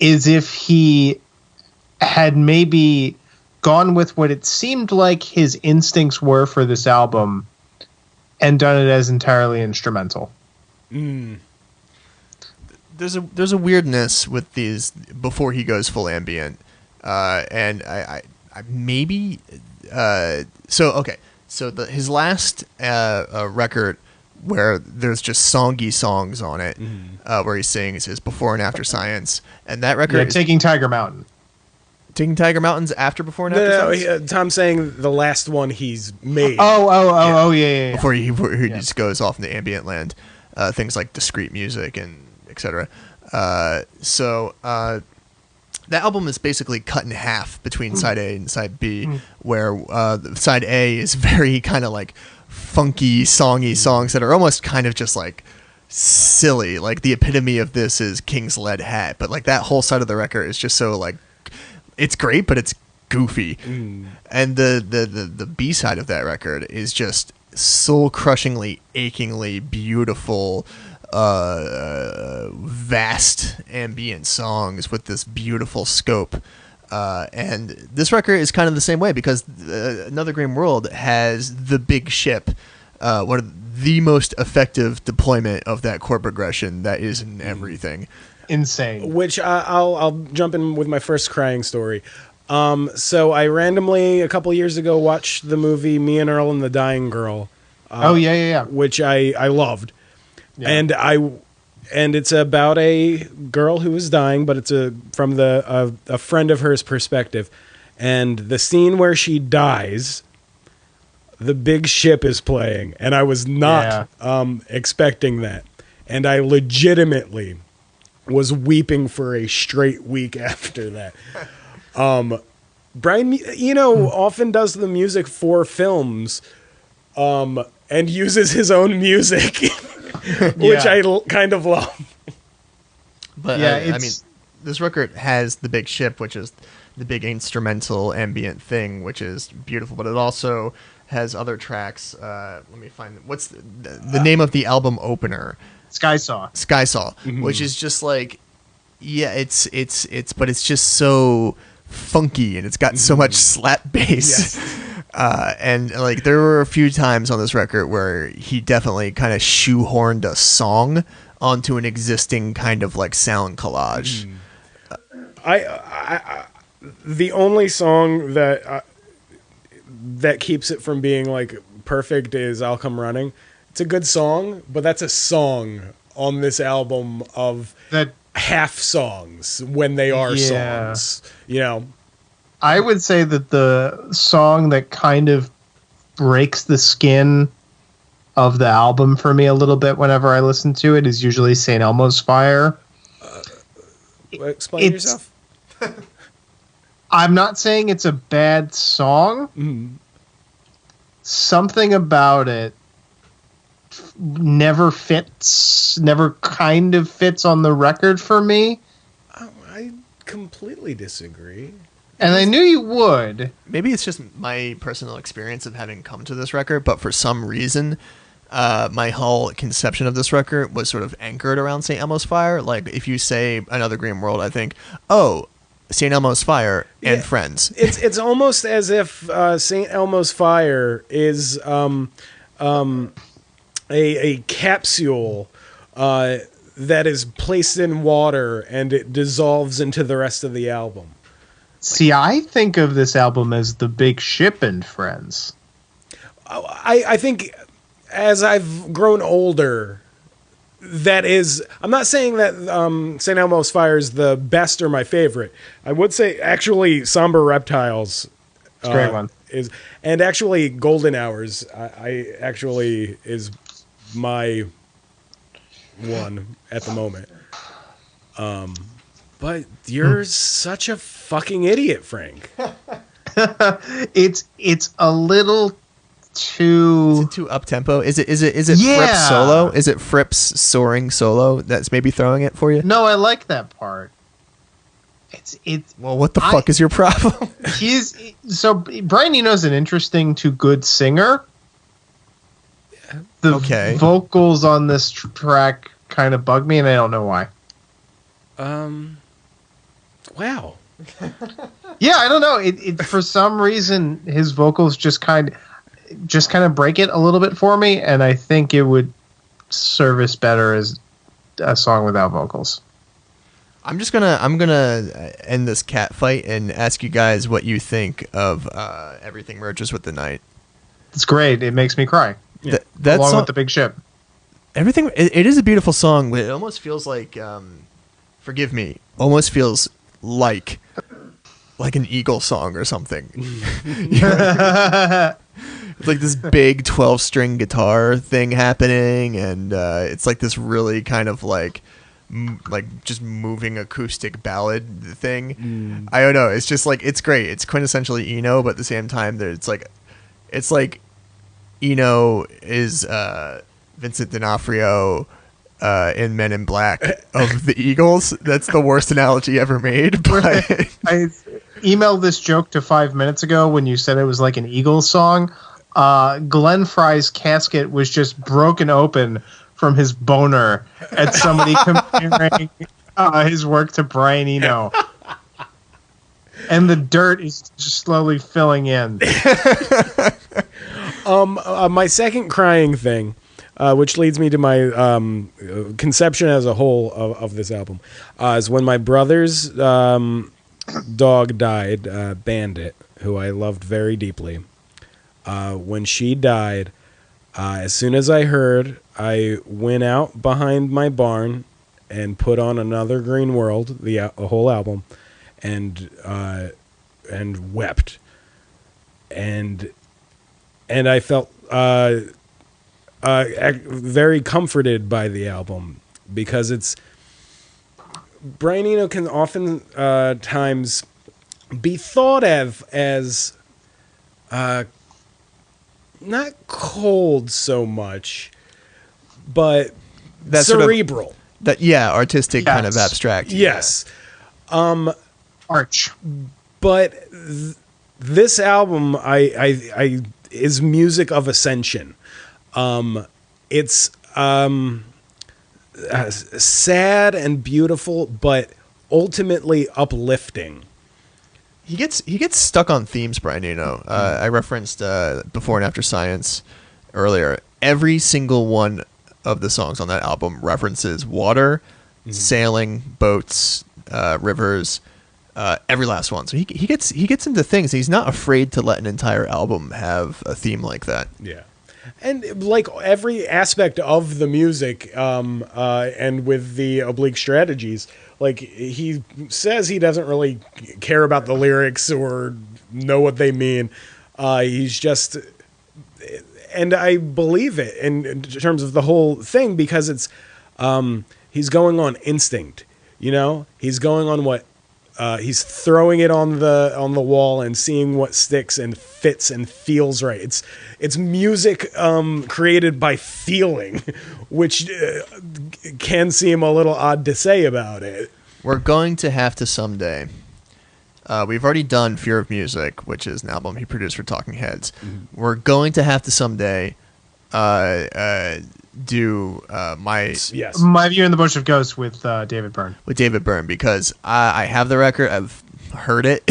is if he had maybe gone with what it seemed like his instincts were for this album and done it as entirely instrumental. There's a weirdness with these before he goes full ambient, and I maybe so his last record where there's just songy songs on it, where he sings his Before and After Science, and that record Taking Tiger Mountain. Taking Tiger Mountain's after Before and After Science? Tom's saying the last one he's made. Yeah. Before he just goes off into ambient land, things like discrete music and etc. That album is basically cut in half between side A and side B, where side A is very kind of like funky, songy songs that are almost kind of just like silly. Like the epitome of this is King's Lead Hat, but like that whole side of the record is just so like, it's great, but it's goofy. And the B-side of that record is just soul-crushingly, achingly beautiful, vast ambient songs with this beautiful scope. And this record is kind of the same way because Another Green World has the big ship, one of the most effective deployment of that chord progression that is in everything. Insane. Which I'll jump in with my first crying story. So I randomly a couple years ago watched the movie Me and Earl and the Dying Girl. Which I loved, yeah. and it's about a girl who is dying, but it's from a friend of hers perspective, and the scene where she dies, the big ship is playing, and I was not expecting that, and I legitimately was weeping for a straight week after that. Brian Eno often does the music for films, and uses his own music, which I kind of love. But I mean, this record has the big ship, which is the big instrumental ambient thing, which is beautiful. But it also has other tracks. Let me find what's the name of the album opener. Skysaw, which is just like, it's but it's just so funky and it's got so much slap bass. Yes. And like there were a few times on this record where he definitely kind of shoehorned a song onto an existing kind of like sound collage. I the only song that keeps it from being like perfect is I'll Come Running. It's a good song, but that's a song on this album of that half songs when they are songs, you know. I would say that the song that kind of breaks the skin of the album for me a little bit whenever I listen to it is usually St. Elmo's Fire. Explain yourself. I'm not saying it's a bad song. Something about it never kind of fits on the record for me. I completely disagree. And I knew you would. Maybe it's just my personal experience of having come to this record, but for some reason, my whole conception of this record was sort of anchored around St. Elmo's Fire. Like, if you say Another Green World, I think, oh, St. Elmo's Fire and Friends. It's almost as if St. Elmo's Fire is a capsule that is placed in water and it dissolves into the rest of the album. See, I think of this album as The Big Ship and Friends. I think as I've grown older, that is... I'm not saying that St. Elmo's Fire is the best or my favorite. I would say, actually, Somber Reptiles... It's a great one. And actually, Golden Hours, I actually is my one at the moment. But you're such a fucking idiot, Frank. It's a little too... Is it too up-tempo? Is it Fripp's solo? Is it Fripp's soaring solo that's maybe throwing it for you? No, I like that part. Well, what the fuck is your problem? Brian Eno's an interesting to good singer. The vocals on this track kind of bug me, and I don't know why. Wow. Yeah, I don't know. It for some reason his vocals just kind of break it a little bit for me, and I think it would service better as a song without vocals. I'm gonna end this cat fight and ask you guys what you think of Everything Merges with the Night. It's great. It makes me cry. Yeah. Along with The Big Ship. Everything. It is a beautiful song, but it almost feels like, forgive me, almost feels like an Eagle song or something. It's like this big 12-string guitar thing happening, and it's like this really kind of like just moving acoustic ballad thing. I don't know. It's just like, it's great. It's quintessentially Eno, but at the same time, it's like Eno is Vincent D'Onofrio in Men in Black of the Eagles. That's the worst analogy ever made. But emailed this joke to 5 minutes ago when you said it was like an Eagles song. Glenn Fry's casket was just broken open from his boner at somebody comparing his work to Brian Eno. And the dirt is just slowly filling in. My second crying thing, which leads me to my conception as a whole of this album, is when my brother's dog died, Bandit, who I loved very deeply. When she died, as soon as I heard, I went out behind my barn and put on Another Green World, the whole album, and wept, and I felt very comforted by the album, because it's Brian Eno can often times be thought of as not cold so much, but that's cerebral. Artistic, yes. Kind of abstract. Yes. Yeah. Arch. But this album I is music of ascension. It's sad and beautiful, but ultimately uplifting. He gets stuck on themes, Brian Eno. I referenced Before and After Science earlier. Every single one of the songs on that album references water, sailing, boats, rivers. Every last one. So he gets into things. He's not afraid to let an entire album have a theme like that. Yeah. And like every aspect of the music, and with the oblique strategies, like he says he doesn't really care about the lyrics or know what they mean. He's just, and I believe it in terms of the whole thing, because it's, he's going on instinct, he's going on what, he's throwing it on the wall and seeing what sticks and fits and feels right. It's music created by feeling, which can seem a little odd to say about it. We're going to have to someday. We've already done Fear of Music, which is an album he produced for Talking Heads. Mm-hmm. We're going to have to someday do My View in the Bush of Ghosts with David Byrne. With David Byrne, because I have the record, I've heard it,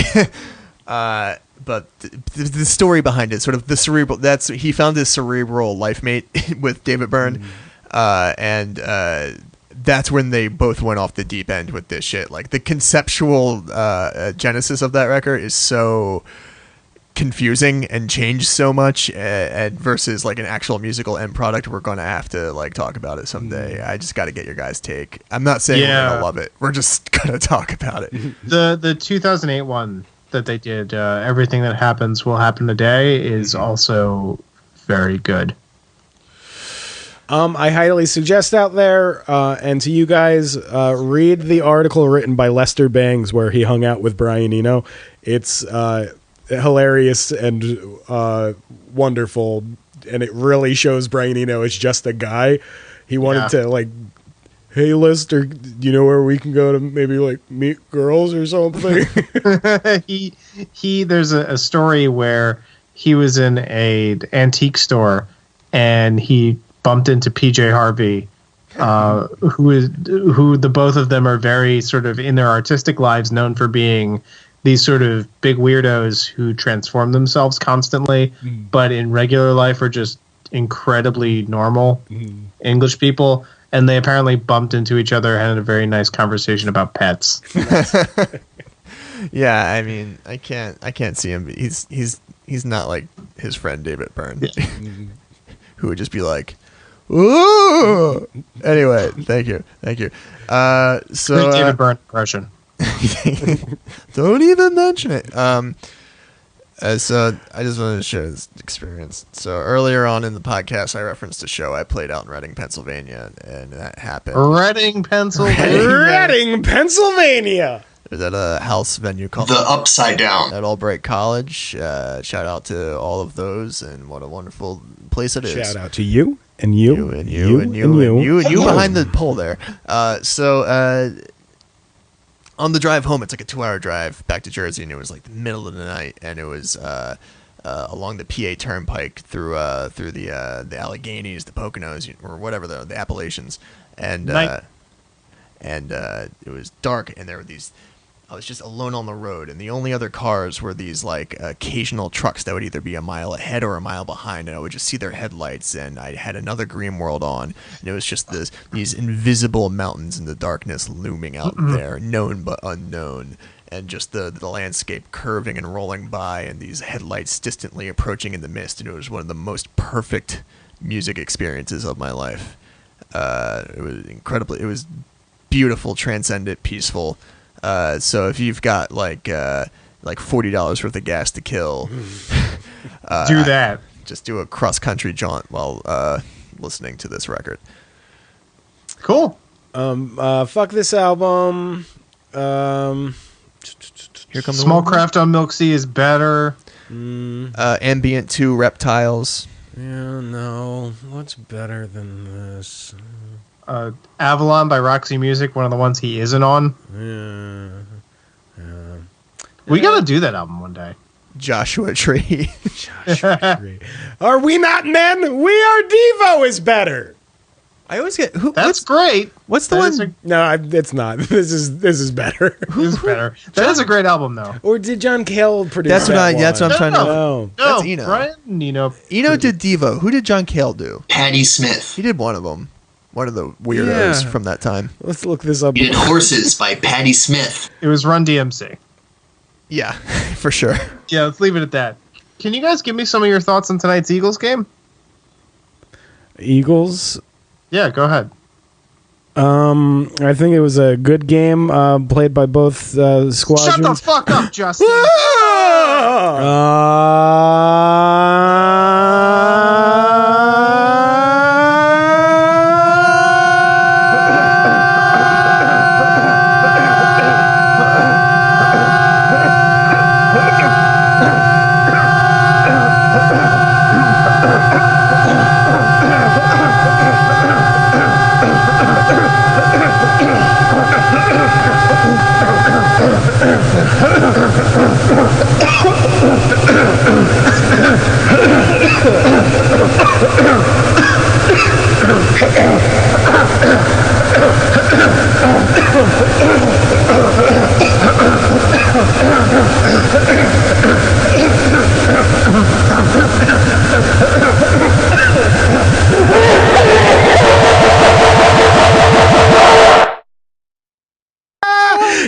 but the story behind it, sort of the cerebral. He found his cerebral life mate with David Byrne, and that's when they both went off the deep end with this shit. Like the conceptual genesis of that record is so confusing and changed so much, and versus like an actual musical end product. We're gonna have to like talk about it someday. I just got to get your guys' take. I'm not saying we're gonna love it, we're just gonna talk about it. The 2008 one that they did, Everything That Happens Will Happen Today, is also very good. I highly suggest out there, and to you guys, read the article written by Lester Bangs where he hung out with Brian Eno. It's hilarious and wonderful, and it really shows Brian Eno is just a guy. He wanted to like, hey Lester, do you know where we can go to maybe like meet girls or something? There's a story where he was in a antique store and he bumped into PJ Harvey, who the both of them are very sort of in their artistic lives known for being these sort of big weirdos who transform themselves constantly, but in regular life are just incredibly normal English people. And they apparently bumped into each other and had a very nice conversation about pets. Yeah, I mean, I can't see him. He's not like his friend David Byrne, who would just be like, ooh. Anyway, thank you. So David Byrne impression. Don't even mention it. So I just wanted to share this experience. So earlier on in the podcast, I referenced a show I played out in Reading, Pennsylvania, and that happened. Reading, Pennsylvania. It was at a house venue called The Upside Down at Albright College. Shout out to all of those, and what a wonderful place it is. Shout out to you and you and you behind the pole there. So on the drive home, it's like a 2-hour drive back to Jersey, and it was like the middle of the night, and it was along the PA Turnpike through the Alleghenies, the Poconos, or whatever the Appalachians, and it was dark, and there were these. I was just alone on the road, and the only other cars were these like occasional trucks that would either be a mile ahead or a mile behind, and I would just see their headlights. And I had another Green World on, and it was just these invisible mountains in the darkness looming out there, known but unknown, and just the landscape curving and rolling by, and these headlights distantly approaching in the mist. And it was one of the most perfect music experiences of my life. It was incredibly. It was beautiful, transcendent, peaceful. So if you've got like $40 worth of gas to kill, do that. Just do a cross country jaunt while listening to this record. Cool. Fuck this album. Here comes Small Craft on Milk Sea is better. Ambient 2 Reptiles. Yeah, no. What's better than this? Avalon by Roxy Music, one of the ones he isn't on. We gotta do that album one day. Joshua Tree. Joshua Tree. Are we not men? We are. Devo is better. I always get That's great. What's the one? No, it's not. This is better. This is better. That is a great album, though. Or did John Cale produce? That's what I'm trying to. No, that's Eno. Brian Eno. Eno did Devo. Who did John Cale do? Patti Smith. He did one of them. One of the weirdos from that time. Let's look this up. He did Horses by Patti Smith. It was Run DMC. Yeah, for sure. Yeah, let's leave it at that. Can you guys give me some of your thoughts on tonight's Eagles game? Eagles? Yeah, go ahead. I think it was a good game played by both squadrons. Shut the fuck up, Justin.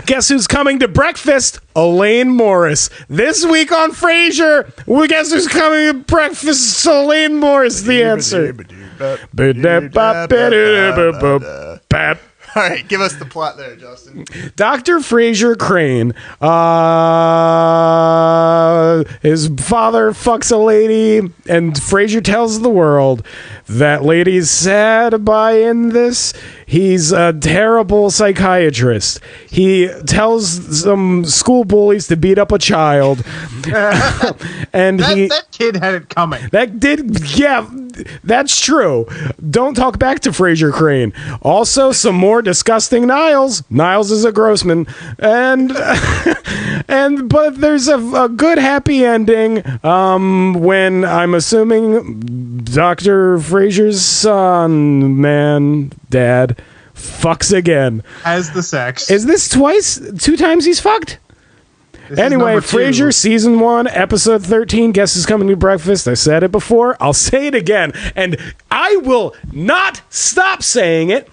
Guess who's coming to breakfast? Elaine Morris. This week on Frasier, guess who's coming to breakfast? Elaine Morris, the answer. All right, give us the plot there, Justin. Dr. Frasier Crane. His father fucks a lady, and Frasier tells the world that lady's sad to buy in this. He's a terrible psychiatrist. He tells some school bullies to beat up a child. And that kid had it coming. That's true. Don't talk back to Frasier Crane. Also, some more disgusting Niles. Niles is a Grossman. But there's a good happy ending when I'm assuming Dr. Frasier's son, dad, fucks again. Has the sex. Is this two times he's fucked? Anyway, Frasier, Season 1, Episode 13, Guess Who's Coming to Breakfast. I said it before. I'll say it again. And I will not stop saying it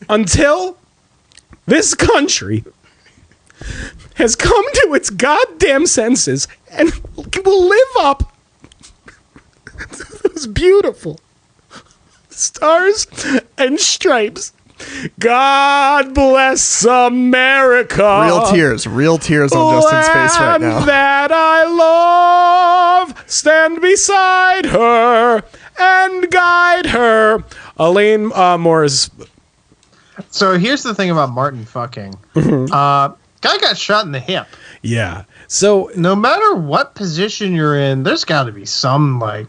until this country has come to its goddamn senses and will live up to those beautiful stars and stripes. God bless America. Real tears on Justin's face right now. Land that I love, stand beside her and guide her. Elaine Morris. So here's the thing about Martin fucking. Guy got shot in the hip. Yeah. So no matter what position you're in, there's got to be some I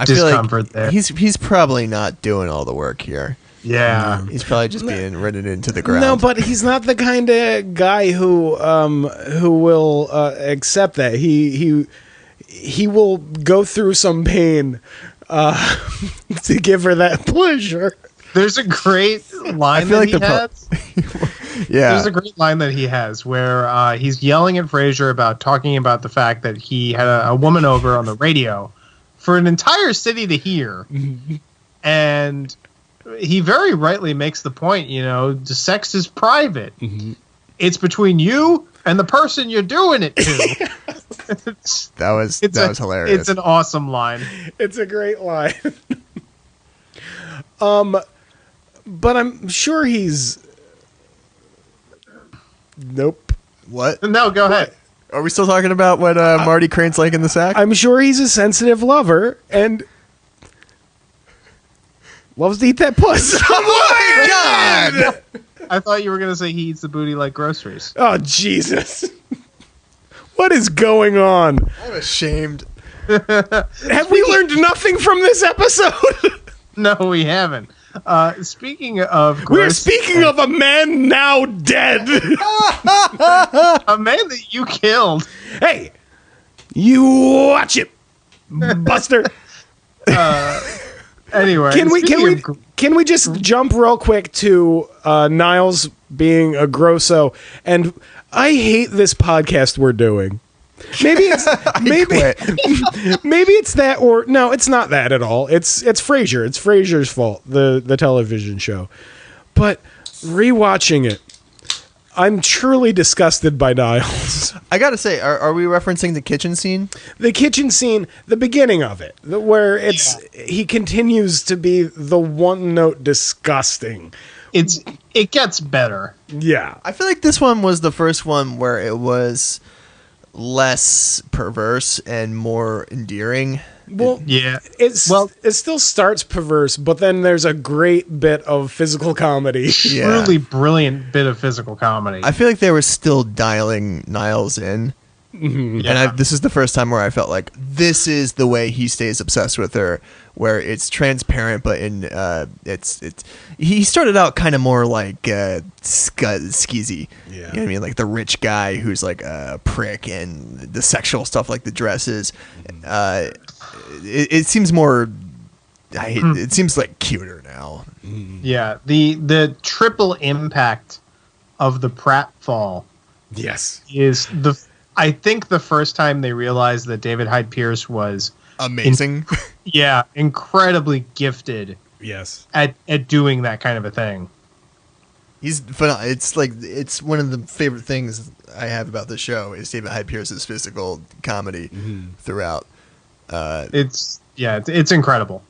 discomfort feel like there. He's probably not doing all the work here. Yeah. He's probably just being ridden into the ground. No, but he's not the kind of guy who will accept that. He will go through some pain to give her that pleasure. There's a great line that he has. Yeah. There's a great line that he has where he's yelling at Frasier about talking about the fact that he had a woman over on the radio for an entire city to hear. And he very rightly makes the point, the sex is private. It's between you and the person you're doing it to. that was hilarious. It's an awesome line. It's a great line. But I'm sure he's... Nope. What? No, go ahead. Are we still talking about what Marty Crane's like in the sack? I'm sure he's a sensitive lover and loves to eat that puss. Oh my God! I thought you were going to say he eats the booty like groceries. Oh, Jesus. What is going on? I'm ashamed. Have we learned nothing from this episode? No, we haven't. Speaking of We're speaking of a man now dead. A man that you killed. Hey, you watch it, Buster. Anyway, can we just jump real quick to Niles being a grosso? And I hate this podcast we're doing. Maybe it's maybe it's that, or no, it's not that at all. It's Frasier. It's Frasier's fault, the television show. But rewatching it, I'm truly disgusted by Niles. I gotta say, are we referencing the kitchen scene? The kitchen scene, the beginning of it, where he continues to be the one note disgusting. It gets better. Yeah, I feel like this one was the first one where it was less perverse and more endearing. Well, yeah. It still starts perverse, but then there's a great bit of physical comedy. Truly brilliant bit of physical comedy. I feel like they were still dialing Niles in. Mm-hmm. Yeah. And this is the first time where I felt like this is the way he stays obsessed with her, where it's transparent, but it's he started out kind of more like skeezy. Yeah. You know what I mean? Like the rich guy who's like a prick, and the sexual stuff like the dresses. It seems more. It seems like cuter now. Yeah, the triple impact of the pratfall. Yes, is I think the first time they realized that David Hyde Pierce was amazing. Incredibly gifted. Yes, at doing that kind of a thing. He's phenomenal. It's one of the favorite things I have about the show is David Hyde Pierce's physical comedy throughout. It's incredible.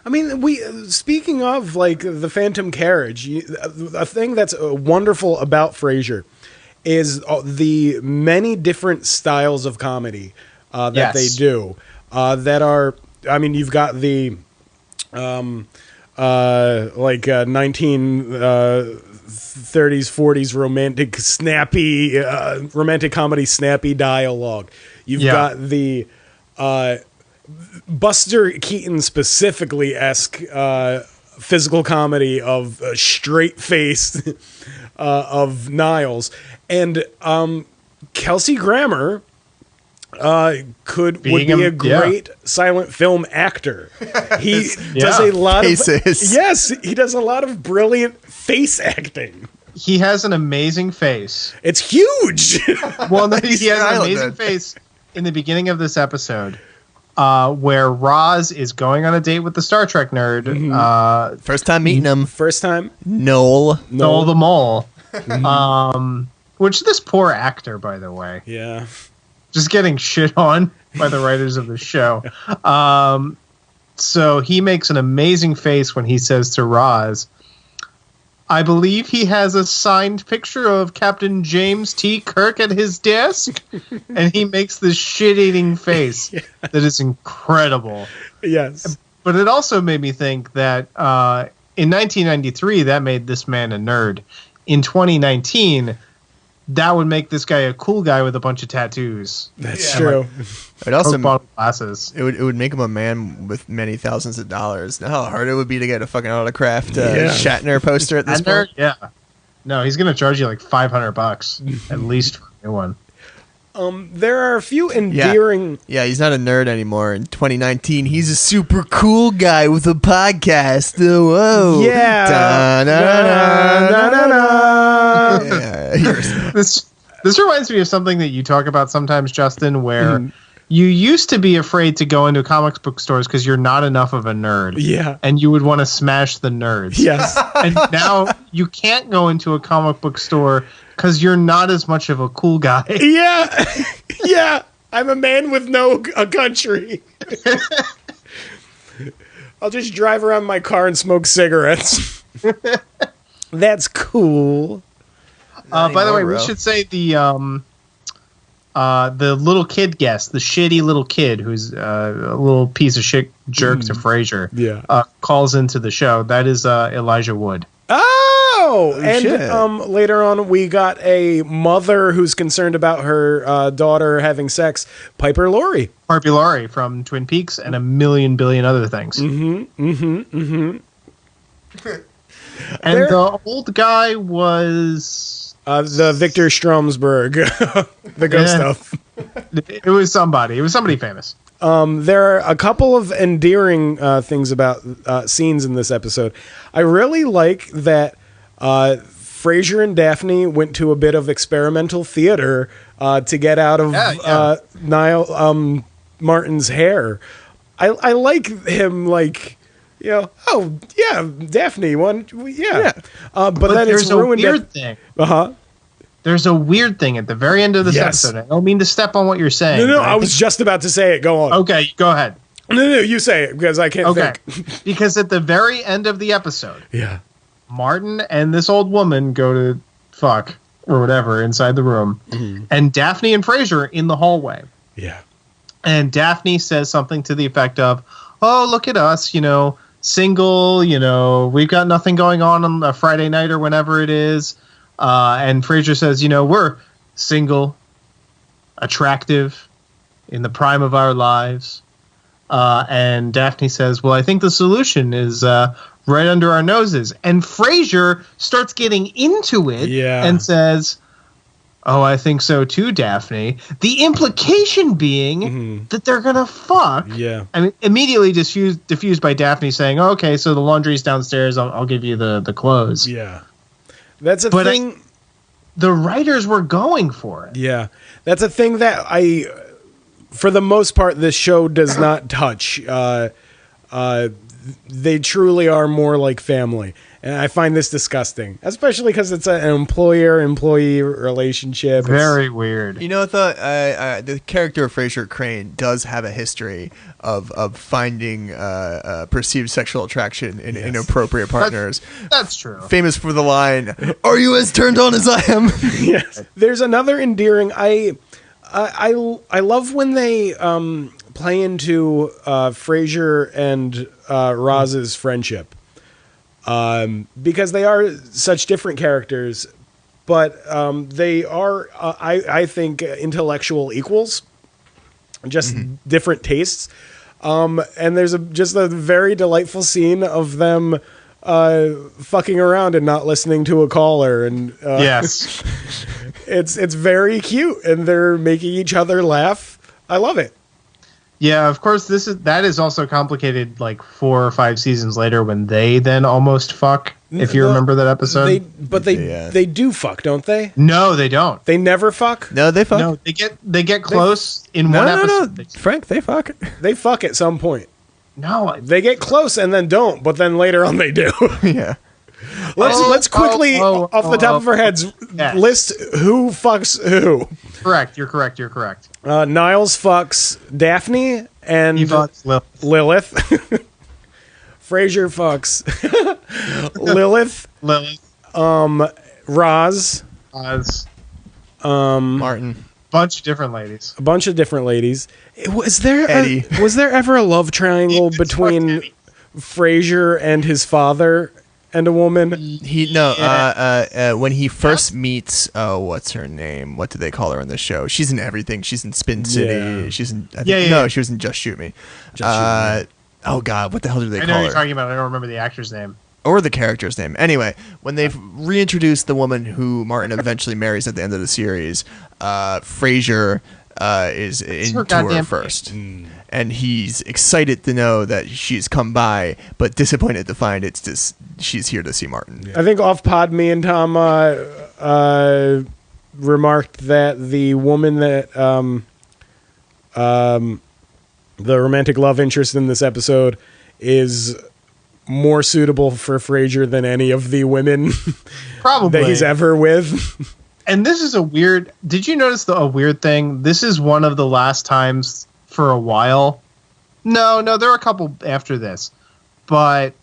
I mean, speaking of like the Phantom Carriage, a thing that's wonderful about Frasier is the many different styles of comedy that they do. That are, I mean, you've got the 1930s, 40s romantic comedy snappy dialogue. You've got the Buster Keaton specifically-esque physical comedy of straight face of Niles, and Kelsey Grammer would be a great silent film actor. He does a lot faces. He does a lot of brilliant face acting. He has an amazing face. It's huge. Well, no, he has an amazing face in the beginning of this episode, where Roz is going on a date with the Star Trek nerd. First time meeting him. First time. Noel the Mole. Which this poor actor, by the way. Yeah. Just getting shit on by the writers of the show. So he makes an amazing face when he says to Roz, I believe he has a signed picture of Captain James T. Kirk at his desk. And he makes this shit-eating face that is incredible. Yes. But it also made me think that in 1993, that made this man a nerd. In 2019, that would make this guy a cool guy with a bunch of tattoos. That's true. It also glasses. It would make him a man with many thousands of dollars. Know how hard it would be to get a fucking autographed Shatner poster at this point? Yeah. No, he's gonna charge you like $500 at least for a new one. There are a few endearing. Yeah, he's not a nerd anymore. In 2019, he's a super cool guy with a podcast. Whoa. Yeah. This reminds me of something that you talk about sometimes, Justin, where you used to be afraid to go into comic book stores because you're not enough of a nerd. Yeah. And you would want to smash the nerds. Yes. And now you can't go into a comic book store because you're not as much of a cool guy. Yeah. Yeah. I'm a man with no country. I'll just drive around my car and smoke cigarettes. That's cool. By the way, we should say the little kid guest, the shitty little kid who's a little piece of shit jerk to Frasier, calls into the show. That is Elijah Wood. Oh, and later on we got a mother who's concerned about her daughter having sex, Piper Laurie. Piper Laurie from Twin Peaks and a million billion other things. And the old guy was... the Victor Stromsberg, the ghost stuff. It was somebody. It was somebody famous. There are a couple of endearing things about scenes in this episode. I really like that Frasier and Daphne went to a bit of experimental theater to get out of Niall Martin's hair. I like him, like, you know, oh, yeah, Daphne, one, yeah. But then there's it's a ruined. Weird thing. Uh-huh. There's a weird thing at the very end of this episode. I don't mean to step on what you're saying. No, I was just about to say it. Go on. Okay, go ahead. No, you say it, because I can't think. Because at the very end of the episode, Martin and this old woman go to fuck or whatever inside the room, and Daphne and Frasier in the hallway. Yeah. And Daphne says something to the effect of, oh, look at us, you know, single, you know, we've got nothing going on a Friday night or whenever it is. And Frasier says, you know, we're single, attractive, in the prime of our lives. And Daphne says, well, I think the solution is right under our noses. And Frasier starts getting into it and says, oh, I think so too, Daphne. The implication being that they're going to fuck. Yeah. I mean, immediately diffused by Daphne saying, oh, okay, so the laundry's downstairs. I'll give you the clothes. Yeah. That's a thing. The writers were going for it. Yeah. That's a thing that for the most part, this show does not touch. They truly are more like family. And I find this disgusting, especially because it's an employer-employee relationship. Very weird. You know, the character of Frasier Crane does have a history of finding perceived sexual attraction in inappropriate partners. That's true. Famous for the line, "Are you as turned on as I am?" Yes. There's another endearing. I love when they play into Frasier and Roz's friendship. Because they are such different characters, but they are, I think, intellectual equals, just different tastes. And there's just a very delightful scene of them fucking around and not listening to a caller. And yes, it's very cute, and they're making each other laugh. I love it. Yeah, of course. That is also complicated. Like 4 or 5 seasons later, when they then almost fuck. If you remember that episode, they do fuck, don't they? No, they don't. They never fuck. No, they fuck. No, they get close in one episode. No. Frank, they fuck. They fuck at some point. No, they get close and then don't, but then later on they do. Yeah. Let's quickly, off the top of our heads, list who fucks who. Correct. You're correct. Niles fucks Daphne and he fucks Lilith. Frasier fucks Lilith. Roz. Martin. Bunch of different ladies. A bunch of different ladies. Was there ever a love triangle between Frasier and his father and a woman. When he first meets, what's her name? What do they call her in the show? She's in everything. She's in Spin City. Yeah. She's in. No, she was in Just Shoot Me. Oh God, what the hell do they call her? I know what you're talking about. I don't remember the actor's name. Or the character's name. Anyway, when they've reintroduced the woman who Martin eventually marries at the end of the series, Frasier is into her first. And he's excited to know that she's come by, but disappointed to find it's just she's here to see Martin. I think off pod, me and Tom remarked that the woman that the romantic love interest in this episode is more suitable for Frasier than any of the women probably that he's ever with. And this is did you notice a weird thing? This is one of the last times for a while. No, there are a couple after this. But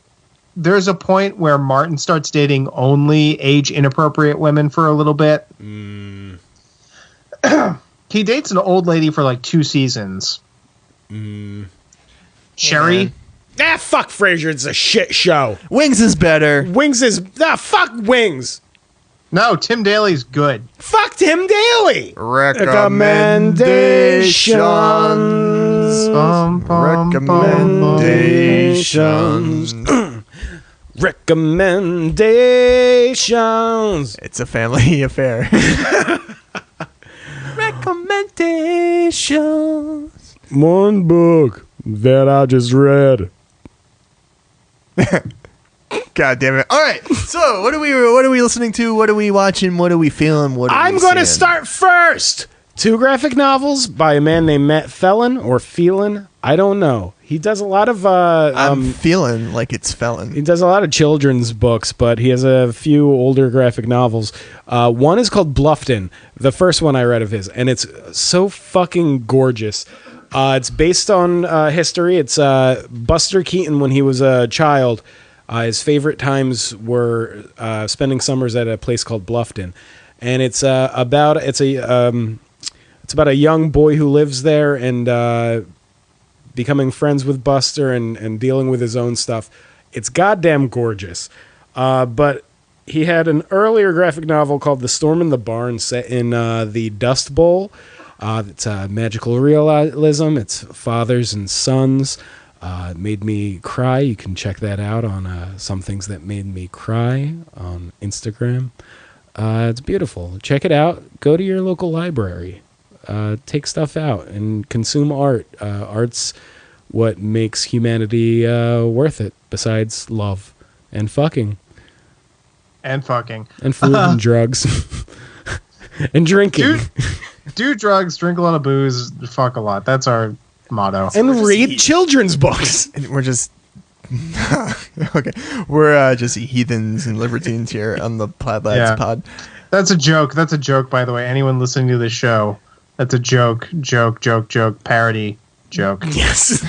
there's a point where Martin starts dating only age inappropriate women for a little bit. He dates an old lady for like 2 seasons. Sherry? Fuck Frasier. It's a shit show. Wings is better. Fuck Wings. No, Tim Daly's good. Fuck Tim Daly. Recommendations. Recommendations. It's a family affair. Recommendations. One book that I just read. God damn it! All right, so what are we listening to? What are we watching? What are we feeling? I'm going to start first. 2 graphic novels by a man named Matt Felon or Phelan. I don't know. He does a lot of. I'm feeling like it's Felon. He does a lot of children's books, but he has a few older graphic novels. One is called Bluffton, the first one I read of his, and it's so fucking gorgeous. It's based on history. It's Buster Keaton when he was a child. His favorite times were spending summers at a place called Bluffton, and it's about a young boy who lives there and becoming friends with Buster and dealing with his own stuff. It's goddamn gorgeous. But he had an earlier graphic novel called The Storm in the Barn set in the Dust Bowl. It's magical realism. It's fathers and sons. It made me cry. You can check that out on Some Things That Made Me Cry on Instagram. It's beautiful. Check it out. Go to your local library. Take stuff out and consume art. Art's what makes humanity worth it, besides love and fucking. And fucking. And food and drugs. And drinking. Do drugs, drink a lot of booze, fuck a lot. That's our motto. And read children's books. And we're just okay. We're just heathens and libertines here on the Plaid Lads pod. That's a joke. That's a joke, by the way. Anyone listening to this show, that's a joke, parody joke. Yes.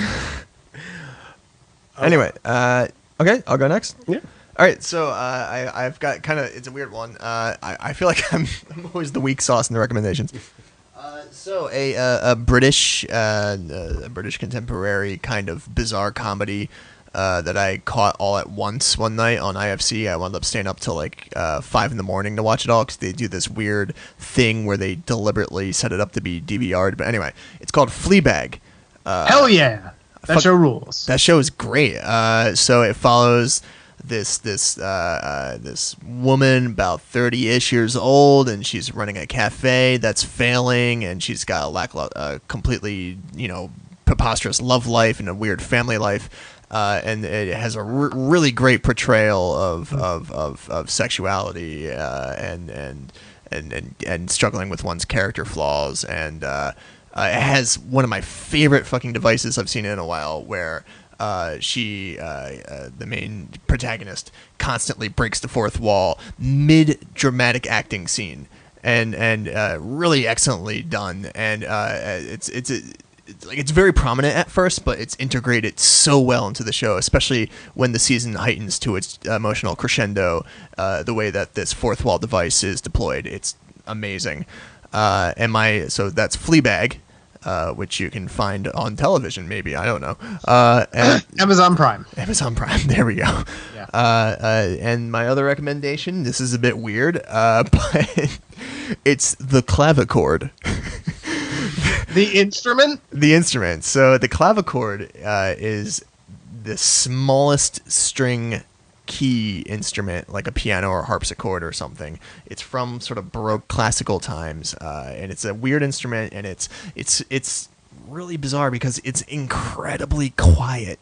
Anyway, okay, I'll go next. Yeah. All right, so I've got kind of, it's a weird one. I feel like I'm always the weak sauce in the recommendations. So a British contemporary kind of bizarre comedy that I caught all at once one night on IFC. I wound up staying up till like 5 a.m. to watch it all because they do this weird thing where they deliberately set it up to be DVR'd. But anyway, it's called Fleabag. Hell yeah, that show rules. That show is great. So it follows this woman about 30-ish years old, and she's running a cafe that's failing, and she's got a completely preposterous love life and a weird family life, and it has a really great portrayal of sexuality and struggling with one's character flaws, and it has one of my favorite fucking devices I've seen in a while, where the main protagonist, constantly breaks the fourth wall mid-dramatic acting scene, and really excellently done. And it's very prominent at first, but it's integrated so well into the show, especially when the season heightens to its emotional crescendo. The way that this fourth wall device is deployed, it's amazing. So that's Fleabag. which you can find on television, maybe, I don't know. Amazon Prime. Amazon Prime, there we go. Yeah. And my other recommendation, this is a bit weird, but it's the clavichord. The instrument? The instrument. So the clavichord is the smallest string key instrument, like a piano or harpsichord or something. It's from sort of Baroque classical times, and it's a weird instrument, and it's really bizarre because it's incredibly quiet.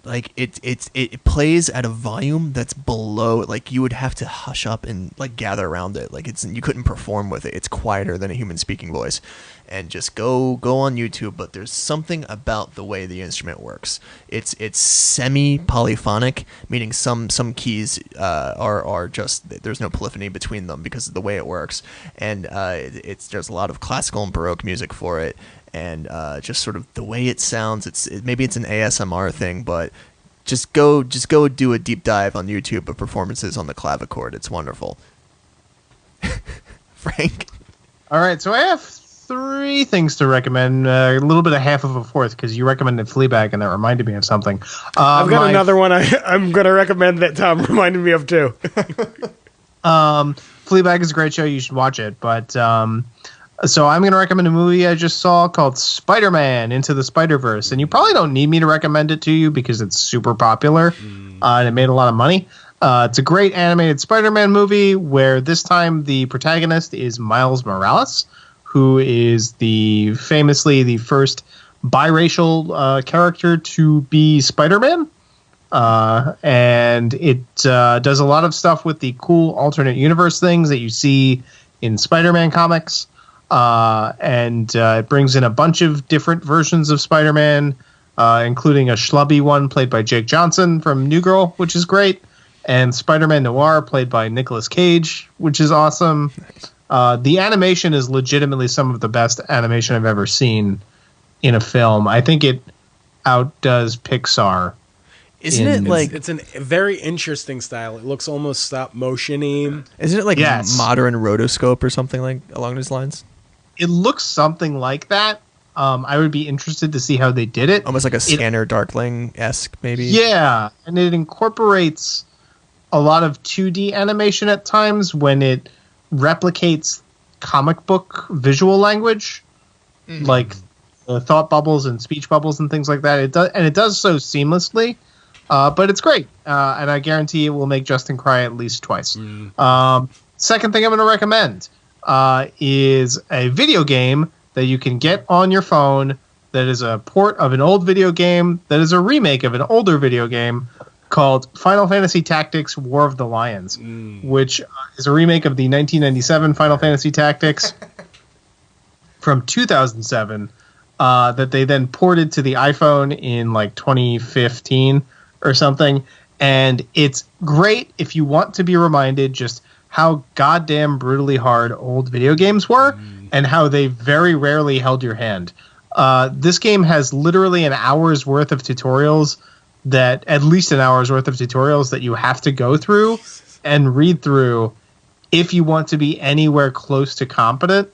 Like it plays at a volume that's below, like you would have to hush up and like gather around it. Like you couldn't perform with it. It's quieter than a human speaking voice. And just go on YouTube. But there's something about the way the instrument works. It's semi polyphonic, meaning some keys are just, there's no polyphony between them because of the way it works. And there's a lot of classical and Baroque music for it. And just sort of the way it sounds, maybe it's an ASMR thing, but just go do a deep dive on YouTube of performances on the clavichord. It's wonderful. Frank? All right, so I have 3 things to recommend, a little bit of half of a fourth, because you recommended Fleabag, and that reminded me of something. I've got another one I'm going to recommend that Tom reminded me of, too. Fleabag is a great show. You should watch it, but... So I'm going to recommend a movie I just saw called Spider-Man Into the Spider-Verse. And you probably don't need me to recommend it to you because it's super popular and it made a lot of money. It's a great animated Spider-Man movie where this time the protagonist is Miles Morales, who is famously the first biracial character to be Spider-Man. And it does a lot of stuff with the cool alternate universe things that you see in Spider-Man comics. And it brings in a bunch of different versions of Spider-Man, including a schlubby one played by Jake Johnson from New Girl, which is great, and Spider-Man Noir played by Nicolas Cage, which is awesome. The animation is legitimately some of the best animation I've ever seen in a film. I think it outdoes Pixar. Isn't it like... It's a very interesting style. It looks almost stop motion-y. Isn't it like modern rotoscope or something like along those lines? It looks something like that. I would be interested to see how they did it. Almost like a Scanner Darkling-esque, maybe? Yeah, and it incorporates a lot of 2D animation at times when it replicates comic book visual language, like thought bubbles and speech bubbles and things like that. It does so seamlessly, but it's great. And I guarantee it will make Justin cry at least twice. Second thing I'm going to recommend is a video game that you can get on your phone that is a port of an old video game that is a remake of an older video game called Final Fantasy Tactics War of the Lions, which is a remake of the 1997 Final Fantasy Tactics from 2007 that they then ported to the iPhone in like 2015 or something. And it's great if you want to be reminded just how goddamn brutally hard old video games were and how they very rarely held your hand. This game has literally at least an hour's worth of tutorials that you have to go through and read through if you want to be anywhere close to competent.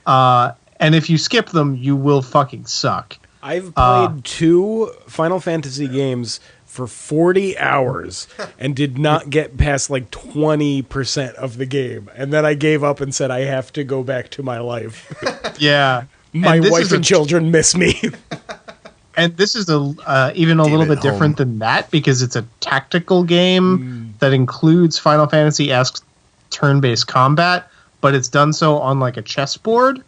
And if you skip them, you will fucking suck. I've played 2 Final Fantasy games for 40 hours and did not get past like 20% of the game. And then I gave up and said, I have to go back to my life. Yeah. My wife and children miss me. And this is even a little bit different than that because it's a tactical game that includes Final Fantasy-esque turn-based combat, but it's done so on like a chessboard.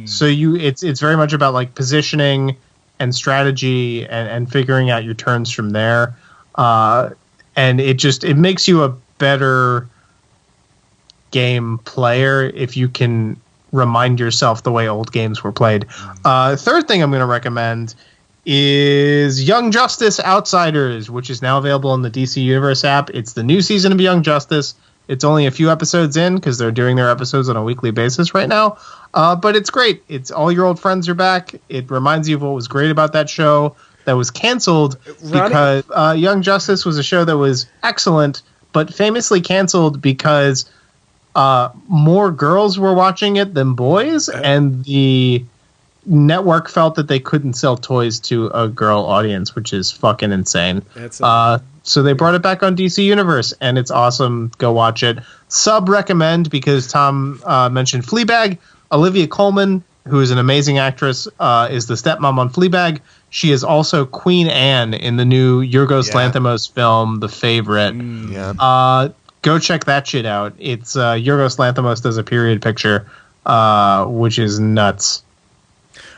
So it's very much about like positioning and strategy and figuring out your turns from there. And it makes you a better game player if you can remind yourself the way old games were played. Third thing I'm going to recommend is Young Justice Outsiders, which is now available on the DC Universe app. It's the new season of Young Justice. It's only a few episodes in because they're doing their episodes on a weekly basis right now. But it's great. It's all your old friends are back. It reminds you of what was great about that show that was canceled because Young Justice was a show that was excellent, but famously canceled because more girls were watching it than boys, and the network felt that they couldn't sell toys to a girl audience, which is fucking insane. So they brought it back on DC Universe, and it's awesome. Go watch it. Recommend, because Tom mentioned Fleabag. Olivia Colman, who is an amazing actress, is the stepmom on Fleabag. She is also Queen Anne in the new Yorgos Lanthimos film, The Favorite. Go check that shit out. It's Yorgos Lanthimos does a period picture, which is nuts.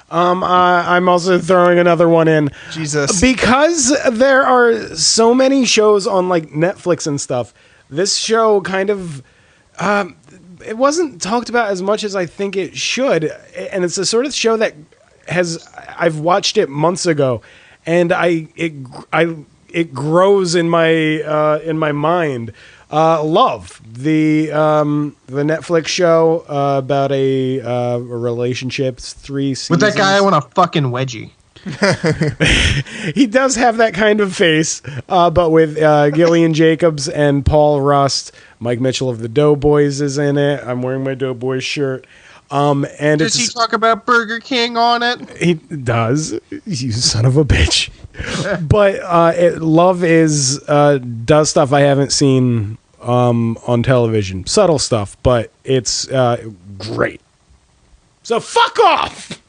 I'm also throwing another one in. Jesus. Because there are so many shows on like Netflix and stuff, this show kind of it wasn't talked about as much as I think it should. And it's the sort of show that I've watched it months ago, and it grows in my mind. Love, the Netflix show about a relationship. 3 seasons. With that guy, I want a fucking wedgie. He does have that kind of face, but with Gillian Jacobs and Paul Rust. Mike Mitchell of the Doughboys is in it. I'm wearing my Doughboys shirt. And does he talk about Burger King on it? He does. You son of a bitch. But Love does stuff I haven't seen on television. Subtle stuff, but it's great. So fuck off!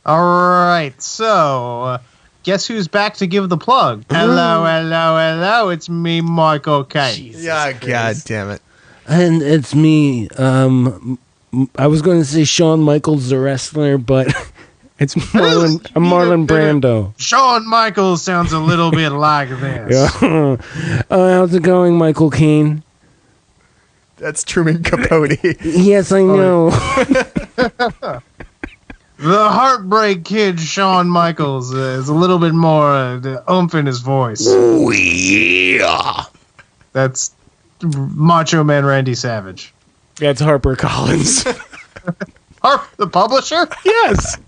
All right, so guess who's back to give the plug? Hello, it's me, Michael K. God damn it. And it's me. I was going to say Shawn Michaels, the wrestler, but it's Marlon Brando. Shawn Michaels sounds a little bit like this. Yeah. How's it going, Michael Caine? That's Truman Capote. Yes, I know. The Heartbreak Kid, Shawn Michaels, is a little bit more oomph in his voice. Oh, yeah. That's Macho Man Randy Savage. That's Harper Collins. The publisher? Yes.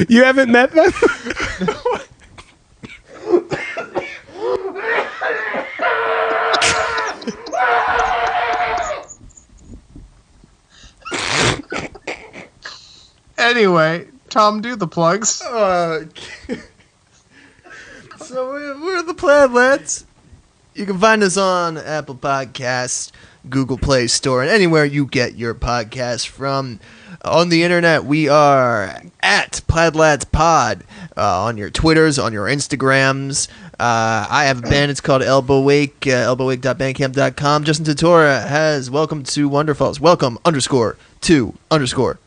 You haven't met them? Anyway, Tom, do the plugs. So we're the Plaid Lads. You can find us on Apple Podcasts, Google Play Store, and anywhere you get your podcasts from. On the internet, we are at Plaid Lads Pod on your Twitters, on your Instagrams. I have a band. It's called Elbowwake, elbowwake.bandcamp.com. Justin Totora has Welcome to Wonderfalls. Welcome _to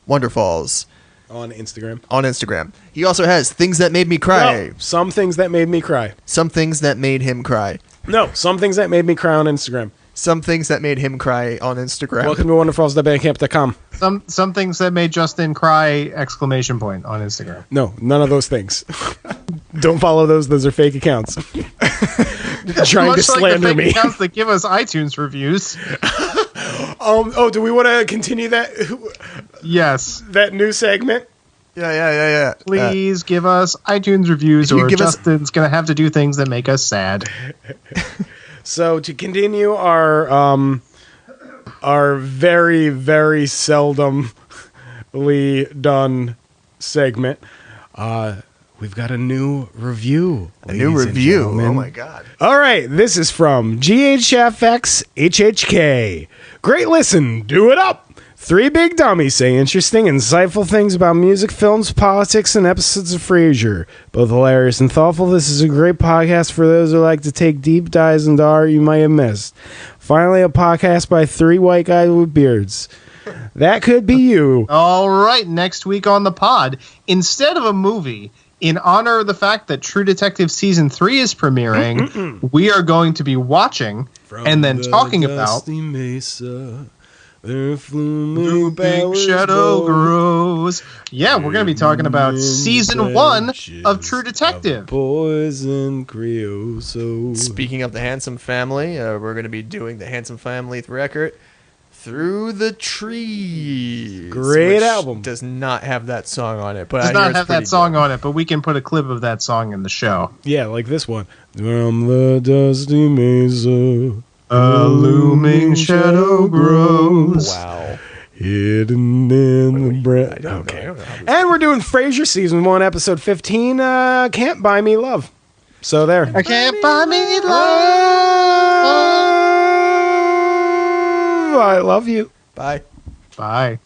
Wonderfalls. On Instagram. On Instagram. He also has Things That Made Me Cry. No, Some Things That Made Me Cry. Some Things That Made Him Cry. No, Some Things That Made Me Cry on Instagram. Some Things That Made Him Cry on Instagram. Welcome to wonderfalls.bandcamp.com. Some things that made Justin cry! On Instagram. No, none of those things. Don't follow those. Those are fake accounts. Trying Much to slander like the fake me. accounts that give us iTunes reviews. Do we want to continue that? Yes. That new segment? Yeah. Please give us iTunes reviews, or Justin's going to have to do things that make us sad. So to continue our very, very seldomly done segment, we've got a new review. A new review? Oh my God. All right, this is from GHFXHHK. Great listen, do it up. 3 big dummies say interesting, insightful things about music, films, politics, and episodes of Frasier. Both hilarious and thoughtful. This is a great podcast for those who like to take deep dives into art you might have missed. Finally, a podcast by 3 white guys with beards. That could be you. All right, next week on the pod, instead of a movie, in honor of the fact that True Detective Season 3 is premiering, we are going to be watching and then talking about Mesa. Looming Shadow Grows. Yeah, we're going to be talking about Season 1 of True Detective. Poison Creosote. Speaking of the Handsome Family, we're going to be doing the Handsome Family record, Through the Trees. Great album. Does not have that song on it. But does not have that song on it, but we can put a clip of that song in the show. Yeah, like this one. From the dusty mesa. A looming shadow grows. Wow. Hidden in the breath. Okay. And we're doing Frasier season 1, episode 15. Can't Buy Me Love. So there. I can't buy me love. I love you. Bye. Bye.